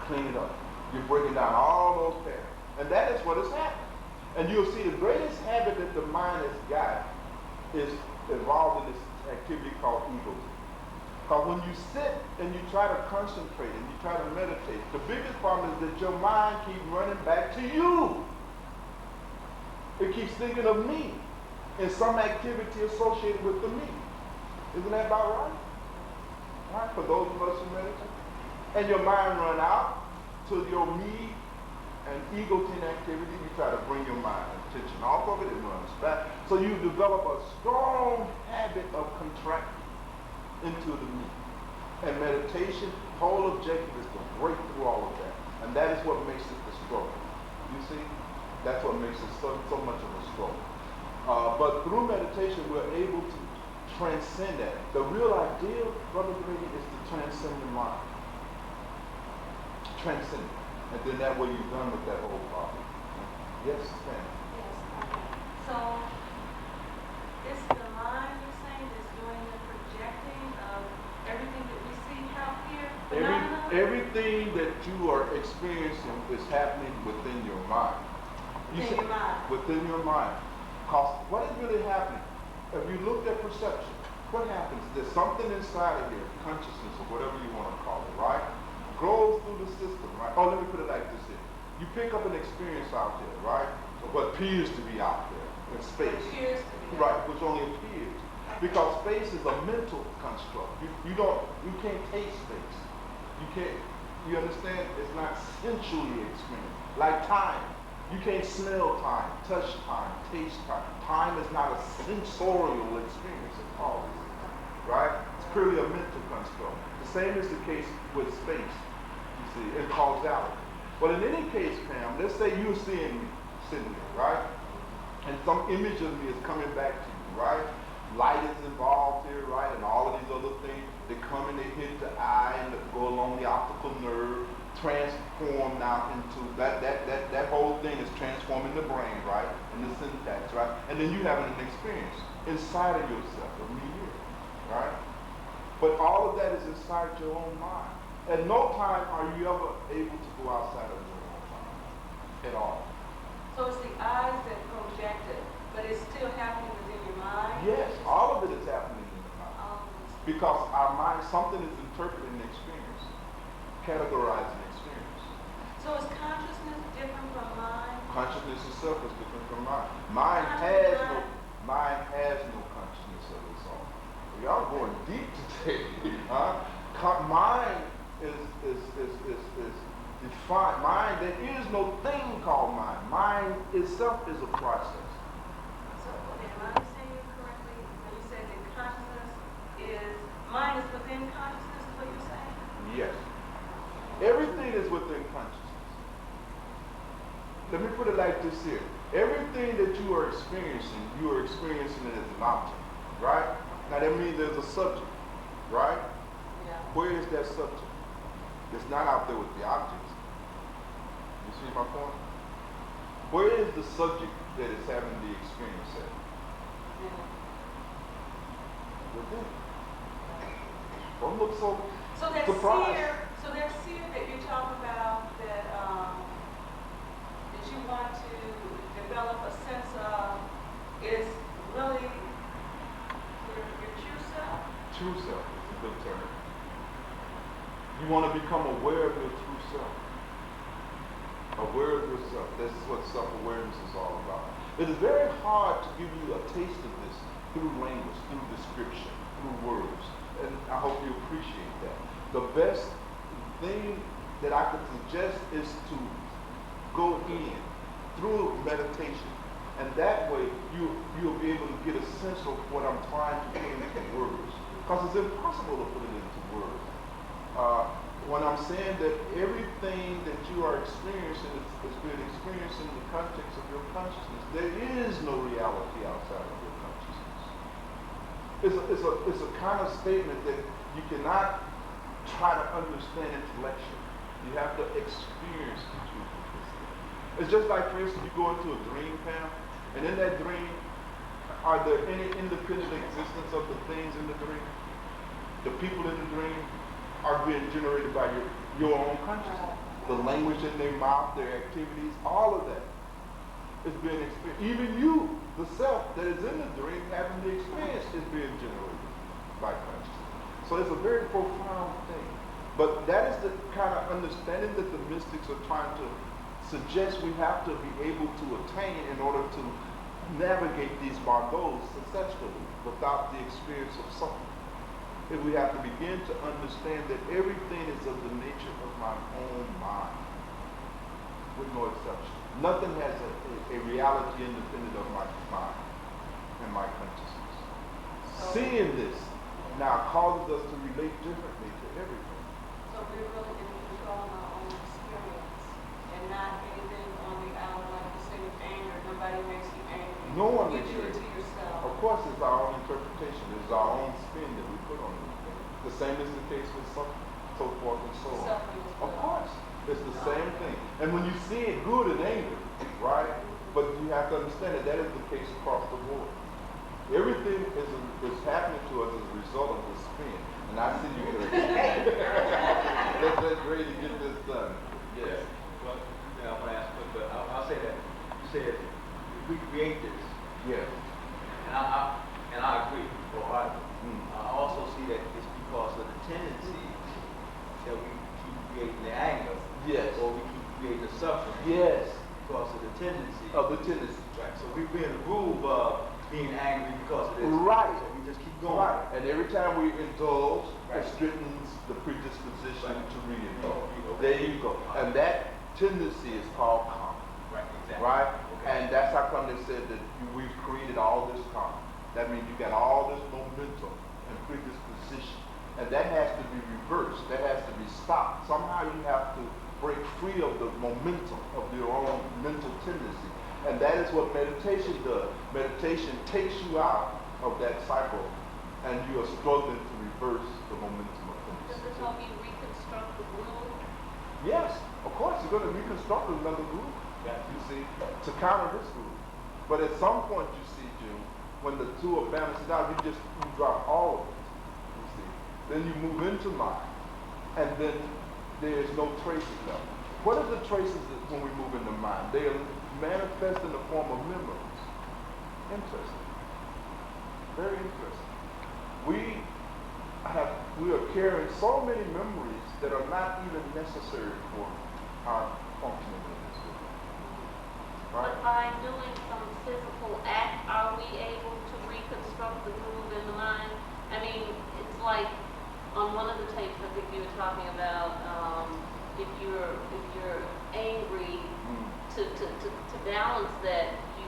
Clean it up. You're breaking down all those patterns. And that is what is happening. And you'll see the greatest habit that the mind has got is involved in this activity called egotism. Because when you sit and you try to concentrate and you try to meditate, the biggest problem is that your mind keeps running back to you. It keeps thinking of me and some activity associated with the me. Isn't that about right? Right? For those of us who meditate. And your mind run out to your me and egotin activity. You try to bring your mind and attention off of it, it runs back. So you develop a strong habit of contracting into the me. And meditation, whole objective is to break through all of that. And that is what makes it the struggle. You see? That's what makes it so much of a struggle. But through meditation, we're able to transcend that. The real ideal, Brother Grady, is to transcend the mind. Transcend it. And then that way you're done with that whole problem. Yes, ma'am. Yes, okay. So, it's the mind, you're saying, that's doing the projecting of everything that we see out here? Phenomena? Everything that you are experiencing is happening within your mind. Within your mind. Within your mind. Because what is really happening? If you looked at perception, what happens? There's something inside of here, consciousness or whatever you want to call it, right? Grows through the system, right? Oh, let me put it like this here. You pick up an experience out there, right? Of what appears to be out there in space. Appears to be. Right, which only appears. Because space is a mental construct. You can't taste space. You understand? It's not sensually experienced. Like time. You can't smell time, touch time, taste time. Time is not a sensorial experience at all. Right? It's purely a mental construct. The same is the case with space, you see, and causality. But in any case, Pam, let's say you're seeing me sitting there, right? And some image of me is coming back to you, right? Light is involved here, right? And all of these other things, they come and they hit the eye and they go along the optical nerve, transform now into that whole thing is transforming the brain, right? And the syntax, right? And then you having an experience inside of yourself, of me here, right? But all of that is inside your own mind. At no time are you ever able to go outside of your own mind at all. So it's the eyes that project it, but it's still happening within your mind? Yes, all of it is happening in the mind. Because our mind, something is interpreting the experience. categorizing experience. So is consciousness different from mind? Consciousness itself is different from mind. Mind has no consciousness of its own. Y'all going deep today, huh? Mind is defined. Mind, there is no thing called mind. Mind itself is a process. So, okay, am I understanding you correctly? When you said that consciousness is, mind is within consciousness, is what you're saying? Yes. Everything is within consciousness. Let me put it like this here. Everything that you are experiencing it as an object, right? Now that means there's a subject, right? Yeah. Where is that subject? It's not out there with the objects. You see my point? Where is the subject that is having the experience at? Yeah. Within. Don't look so So that surprised. seer that you're talking about that that you want to develop a sense of is really your true self? True self is a good term. You want to become aware of your true self. Aware of yourself. This is what self-awareness is all about. It is very hard to give you a taste of this through language, through description, through words. And I hope you appreciate that. The best thing that I could suggest is to go in through meditation. And that way you'll be able to get a sense of what I'm trying to put into words. Because it's impossible to put it into words. When I'm saying that everything that you are experiencing is being experienced in the context of your consciousness, there is no reality outside of your consciousness. It's a kind of statement that you cannot try to understand intellectually. You have to experience the truth of this thing. It's just like, for instance, you go into a dream, Pam, and in that dream, are there any independent existence of the things in the dream? The people in the dream are being generated by your own consciousness. The language in their mouth, their activities, all of that is being experienced. Even you, the self that is in the dream, having the experience is being generated by consciousness. So it's a very profound thing. But that is the kind of understanding that the mystics are trying to suggest we have to be able to attain in order to navigate these bargoes successfully without the experience of suffering. If we have to begin to understand that everything is of the nature of my own mind, with no exception. Nothing has a reality independent of my mind and my consciousness. Seeing this now causes us to relate differently to everything. So we're really in control of our own experience and not anything on the outer, like you say with anger. Nobody makes you angry. No one You makes do you it to angry. yourself. Of course, it's our own interpretation. It's our own spin that we put on it. The same is the case with suffering, so forth and so on. Suffering as Of well. course, it's the same thing. And when you see it good and angry, right? But you have to understand that that is the case across the board. Everything is happening to us as a result of the spin. And I see you here. Let's ready to get this done. Yes. Well, yeah, I'm going to ask, but I'll say that. You said we create this. Yes. And I agree wholeheartedly. I also see that it's because of the tendency that we keep creating the anger. Yes. Or we keep creating the suffering. Yes. Because of the tendency. Of the tendency. Right. So we've been in the groove of being angry because of this. Right. So we just keep going. Right. And every time we indulge, Right. it strengthens the predisposition Right. to re-indulge. Okay. There you go. And that tendency is called karma. Right, exactly. Right? Okay. And that's how come they said that we've created all this karma. That means you got all this momentum and predisposition. And that has to be reversed. That has to be stopped. Somehow you have to break free of the momentum of your own mental tendency. And that is what meditation does. Meditation takes you out of that cycle and you are struggling to reverse the momentum of Does tendency. it help you reconstruct the groove? Yes, of course, you're going to reconstruct another group, you see, to counter this group. But at some point, you see, June, when the two are balanced out, you drop all of it, you see. Then you move into mind, and then there's no traces left. What are the traces when we move into mind? They are manifest in the form of memories. Interesting. Very interesting. We have we are carrying so many memories that are not even necessary for our functioning in this world. Right? But by doing some physical act, are we able to reconstruct the groove in the mind? I mean, it's like on one of the tapes, I think you were talking about if you're angry, to balance that, you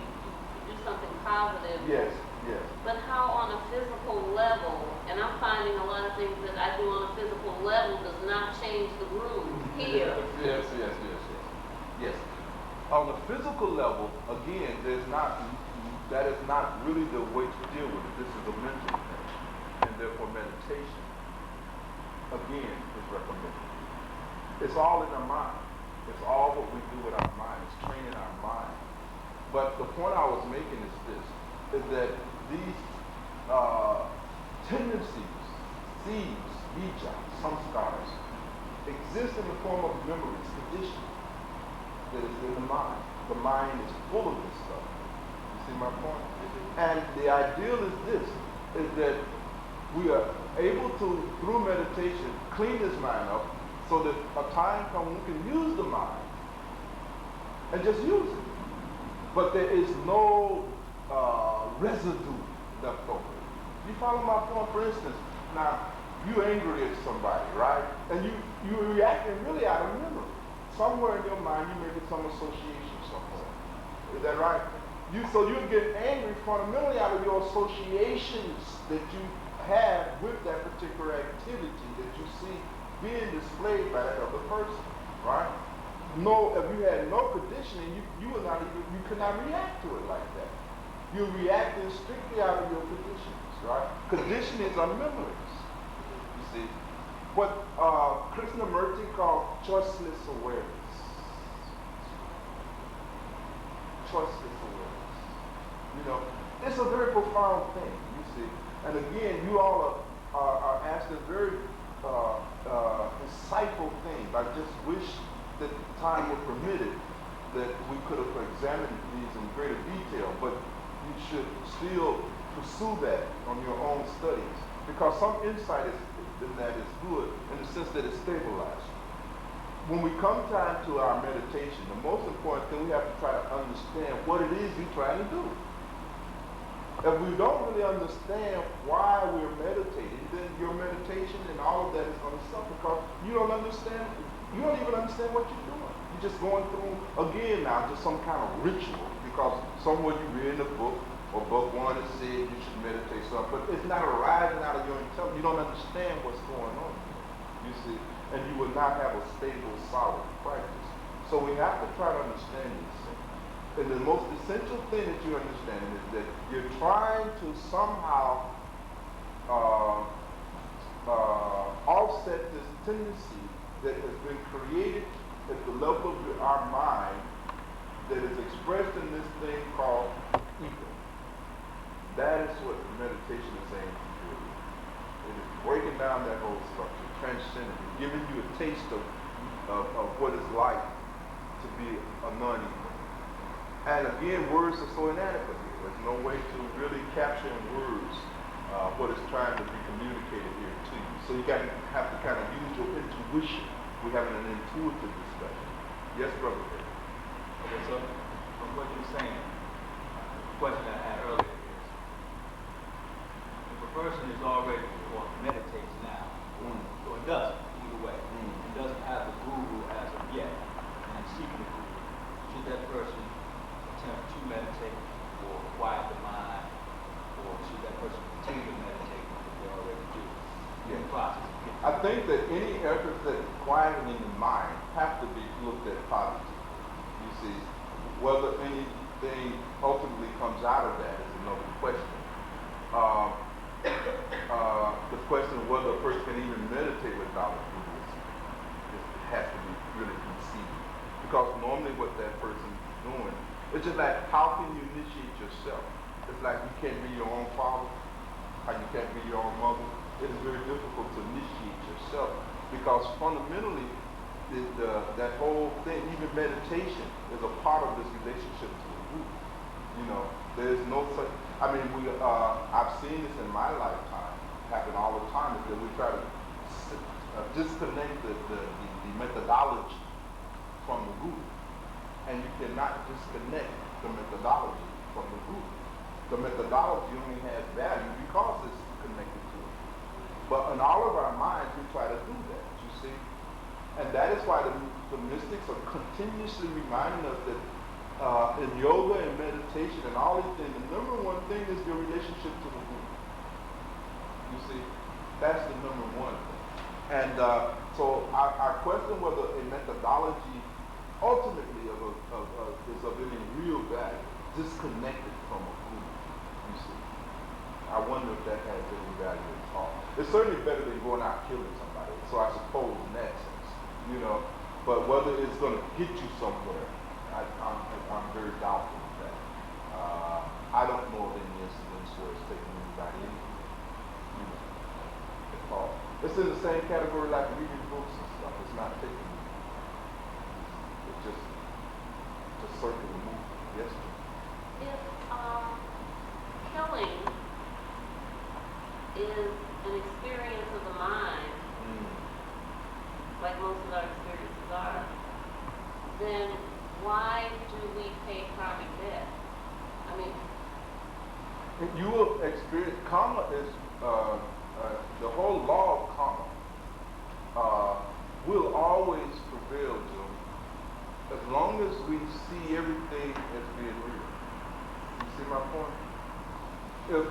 do something positive. Yes, yes. But how on a physical level, and I'm finding a lot of things that I do on a physical level does not change the groove here. Yes. Yes. On the physical level, again, that is not really the way to deal with it. This is a mental thing. And therefore meditation, again, is recommended. It's all in our mind. It's all what we do with our mind. It's training our mind. But the point I was making is this, is that these tendencies, seeds, bija, samskaras, exist in the form of memories, conditions that is in the mind. The mind is full of this stuff. You see my point? And the ideal is this, is that we are able to, through meditation, clean this mind up so that a time comes when we can use the mind and just use it. But there is no residue left over. You follow my point? For instance, now, you angry at somebody, right? And you're reacting really out of memory. Somewhere in your mind, you make some association somewhere. Is that right? So you get angry fundamentally out of your associations that you have with that particular activity that you see being displayed by that other person, right? No, if you had no conditioning, you would not even, you could not react to it like that. You're reacting strictly out of your conditions, right? Conditionings are memories, you see. What Krishnamurti called choiceless awareness. Choiceless awareness. You know, it's a very profound thing, you see. And again, you all are asking very insightful things. I just wish that time were permitted that we could have examined these in greater detail, but you should still pursue that on your own studies, because some insight in that is good in the sense that it stabilizes. When we come time to our meditation, the most important thing, we have to try to understand what it is we're trying to do. If we don't really understand why we're meditating, then your meditation and all of that is going to suffer, because you don't even understand what you're doing. You're just going through, again now, just some kind of ritual, because somewhere you read in a book, or Bhagwan has said you should meditate something, but it's not arising out of your intelligence. You don't understand what's going on, you see, and you will not have a stable, solid practice. So we have to try to understand these things. And the most essential thing that you understand is that you're trying to somehow offset this tendency that has been created at the level of our mind that is expressed in this thing called ego. That is what meditation is aimed to do. It is breaking down that whole structure, transcending it, giving you a taste of what it's like to be a non-ego. And again, words are so inadequate here. There's no way to really capture in words what is trying to be communicated here to you. So you have to kind of use your intuition. We're having an intuitive discussion. Yes, brother? Okay, so from what you're saying, the question I had earlier is, if a person is already or meditates now, or doesn't, either way, and doesn't have the guru as of yet, and seeking the guru, should that person attempt to meditate or quiet the mind, or should that person continue to meditate what they already do in the process? I think that any efforts that quieting the mind have to be looked at positively. You see, whether anything ultimately comes out of that is another question. The question of whether a person can even meditate without a guru has to be really conceived. Because normally what that person is doing, it's just like, how can you initiate yourself? It's like you can't be your own father, how you can't be your own mother. It is very difficult to initiate yourself, because fundamentally, that whole thing, even meditation, is a part of this relationship to the guru. You know, there's no such, I mean, I've seen this in my lifetime happen all the time, is that we try to disconnect the methodology from the guru. And you cannot disconnect the methodology from the guru. The methodology only has value because it's connected to it. But in all of our minds, we try to do that, you see. And that is why the mystics are continuously reminding us that in yoga and meditation and all these things, the number one thing is your relationship to the guru. You see, that's the number one thing. And so our question whether a methodology ultimately is of any real value, disconnected from a guru, you see. I wonder if that has any value at all. It's certainly better than going out killing somebody, so I suppose in that sense, you know. But whether it's going to get you somewhere, I'm very doubtful of that. I don't know of any incidents where it's taken anybody in, you know, at all. It's in the same category like reading books and stuff. It's not taking you. It's just circular movement. Yes, ma'am. If killing is an experience of the mind, like most of our experiences are, then why do we pay karmic debt? I mean, you will experience karma is the whole law of karma will always prevail, Joe, as long as we see everything as being real. You see my point? If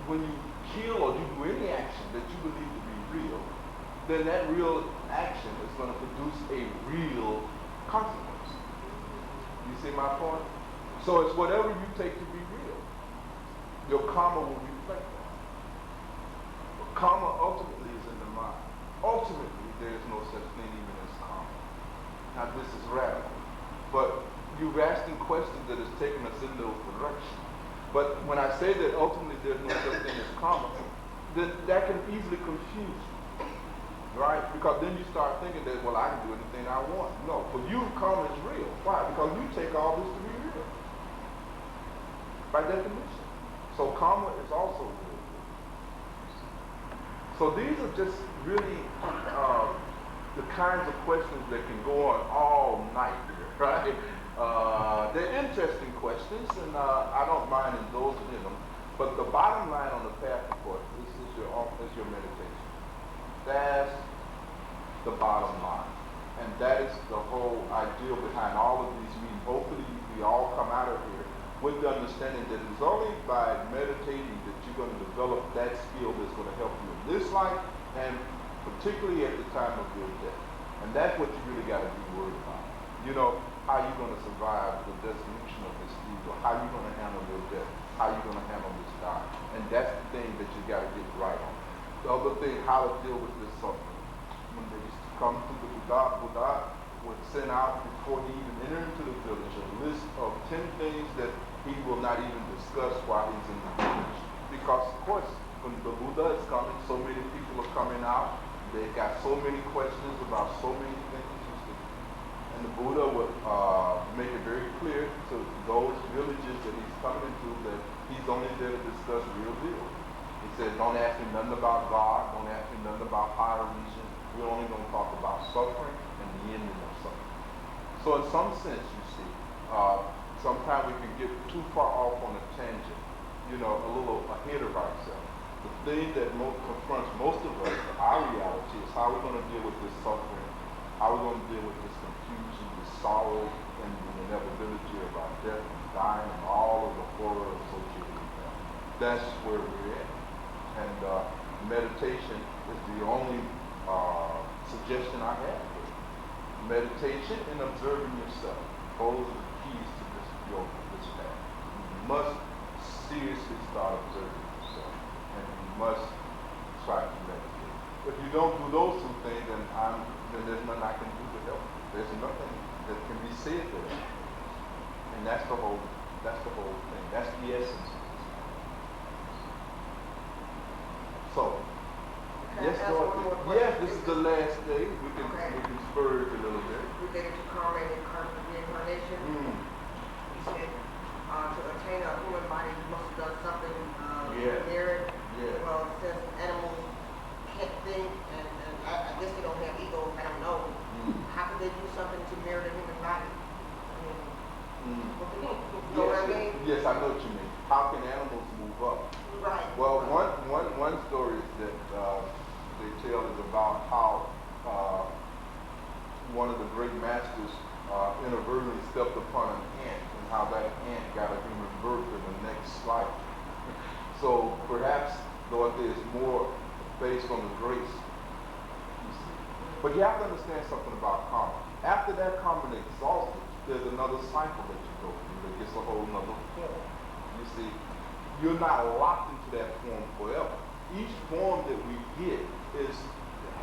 when you kill or you do any action that you believe to be real, then that real action is going to produce a real consequence. You see my point? So it's whatever you take to be real. Your karma will reflect that. But karma ultimately is in the mind. Ultimately, there is no such thing even as karma. Now this is radical. But you're asking questions that is taking us in those directions. But when I say that ultimately there's no such thing as karma, then that can easily confuse you. Right? Because then you start thinking that, well, I can do anything I want. No, for you, karma is real. Why? Because you take all this to be real. By definition. So karma is also real. So these are just really the kinds of questions that can go on all night here, right? They're interesting questions, and I don't mind indulging in them. But the bottom line on the path, of course, is your meditation. That's the bottom line. And that is the whole idea behind all of these meetings. Hopefully we all come out of here with the understanding that it's only by meditating that you're going to develop that skill that's going to help you in this life and particularly at the time of your death. And that's what you really got to be worried about. You know, how are you going to survive the dissolution of this ego? How are you going to handle your death? How are you going to handle this die? And that's the thing that you got to get right on. The other thing, how to deal with this suffering. When they used to come to the Buddha would send out before he even entered into the village a list of 10 things that he will not even discuss while he's in the village. Because, of course, when the Buddha is coming, so many people are coming out. They got so many questions about so many things. And the Buddha would make it very clear to those villages that he's coming into that he's only there to discuss real deal. He said, don't ask me nothing about God, don't ask me nothing about higher region. We're only going to talk about suffering and the ending of suffering. So in some sense, you see, sometimes we can get too far off on a tangent, you know, a little ahead of ourselves. The thing that confronts most of us, our reality, is how we're going to deal with this suffering, how we're going to deal with this confusion, this sorrow, and the inevitability of our death and dying and all of the horror associated with that. That's where we're at. And meditation is the only suggestion I have for you. Meditation and observing yourself. Those are the keys to this yoga, this path. You must seriously start observing yourself. And you must try to meditate. If you don't do those two things, then there's nothing I can do to help. There's nothing that can be said there. And that's the whole thing. That's the essence of this. So, yes, Lord. Yes, this is the last day. We can spur it a little bit. Related to karma and reincarnation. He said, to attain a human body, you must have done something merit. Yeah. Well, it says animals So perhaps, Lord, there's more based on the grace, you see. But you have to understand something about karma. After that karma is exhausted, there's another cycle that you go through that gets a whole nother form. You see, you're not locked into that form forever. Each form that we get is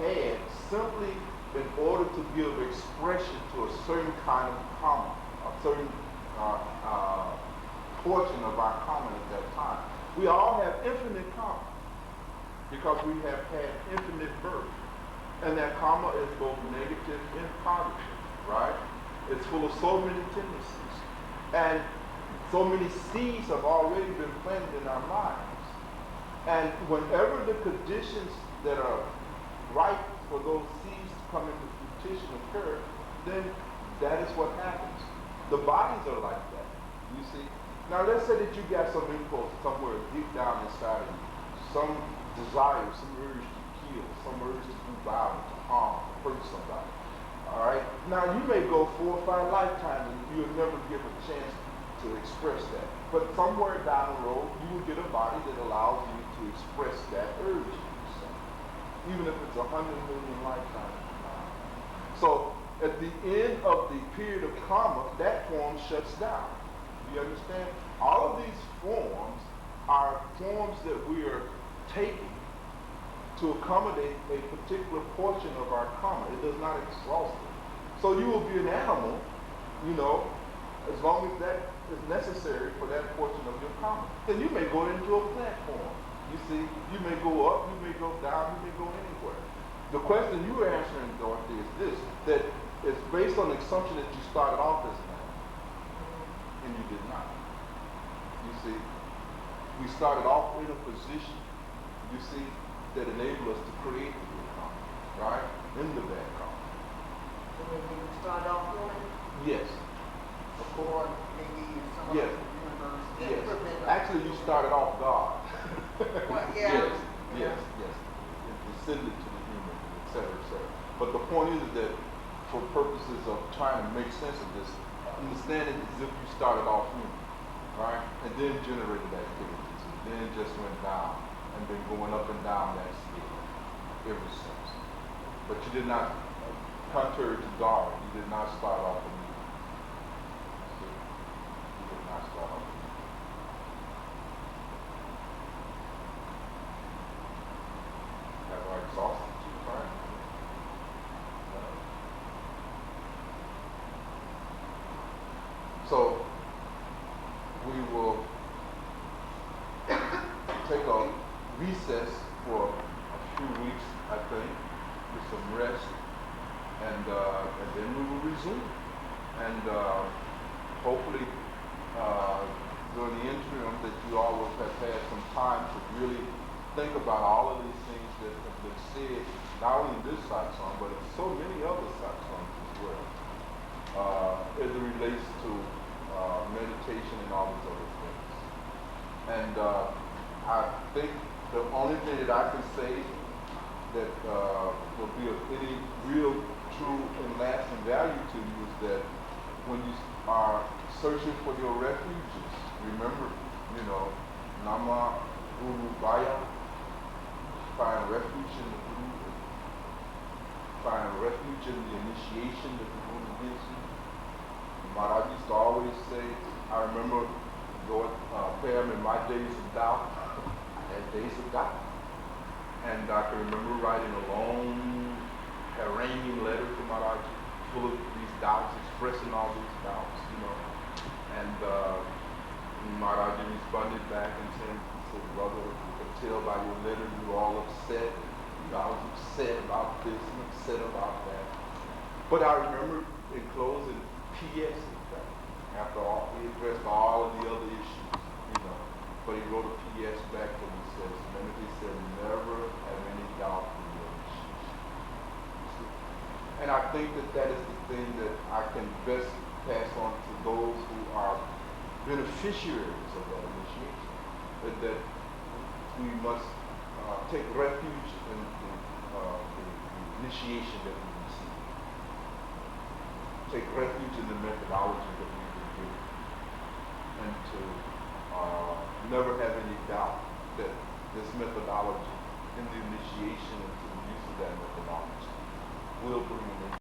had simply in order to give expression to a certain kind of karma, a certain portion of our karma at that time. We all have infinite karma because we have had infinite birth. And that karma is both negative and positive, right? It's full of so many tendencies. And so many seeds have already been planted in our lives. And whenever the conditions that are right for those seeds to come into fruition occur, then that is what happens. The bodies are like that, you see. Now let's say that you got some impulse somewhere deep down inside of you, some desire, some urge to kill, some urge to do violence, to harm, to hurt somebody. All right? Now you may go 4 or 5 lifetimes and you'll never give a chance to express that. But somewhere down the road, you will get a body that allows you to express that urge in yourself, even if it's 100 million lifetimes. So at the end of the period of karma, that form shuts down. You understand? All of these forms are forms that we are taking to accommodate a particular portion of our karma. It does not exhaust it. So you will be an animal, you know, as long as that is necessary for that portion of your karma. Then you may go into a platform. You see, you may go up, you may go down, you may go anywhere. The question you were answering, Dorothy, is this, that it's based on the assumption that you started off as an animal, and you did not. You see, we started off in a position, you see, that enabled us to create the good karma, right? In the bad karma. So maybe you start off human, Yes. Of course. or maybe some Yes. other universe. that Yes. prevent us. Actually, you started off God. Well, yeah. Yes. It descended to the human, et cetera, et cetera. But the point is that for purposes of trying to make sense of this, understand it as if you started off human, right? And then generated activities, and then just went down, and been going up and down that scale ever since. But you did not, contrary to Darwin, you did not start off a human. See? You did not start off a human. Have I exhausted you, right? No. So, we will take a recess for a few weeks, I think, with some rest, and then we will resume. And hopefully, during the interim, that you all will have had some time to really think about all of these things that have been said, not only in this satsang, but in so many other satsangs as well, as it relates to meditation and all these other things. And I think the only thing that I can say that will be of any real, true, and lasting value to you is that when you are searching for your refuges, remember, you know, Nama Guru Baya, find refuge in the Guru, find refuge in the initiation that the Guru gives you. Maharaj used to always say, I remember Lord Pam in my days of doubt, I had days of doubt. And I can remember writing a long, haranguing letter to Maharaj, full of these doubts, expressing all these doubts, you know. And Maharaj responded back and said, brother, you can tell by your letter you were all upset. I was upset about this and upset about that. But I remember in closing, P.S. After all, he addressed all of the other issues, you know. But he wrote a P.S. back to him and says, remember, he said, never have any doubt in your issues. And I think that that is the thing that I can best pass on to those who are beneficiaries of that initiation. That we must take refuge in the initiation that we receive. Take refuge in the methodology that we've been given. And to never have any doubt that this methodology and the initiation into the use of that methodology will bring an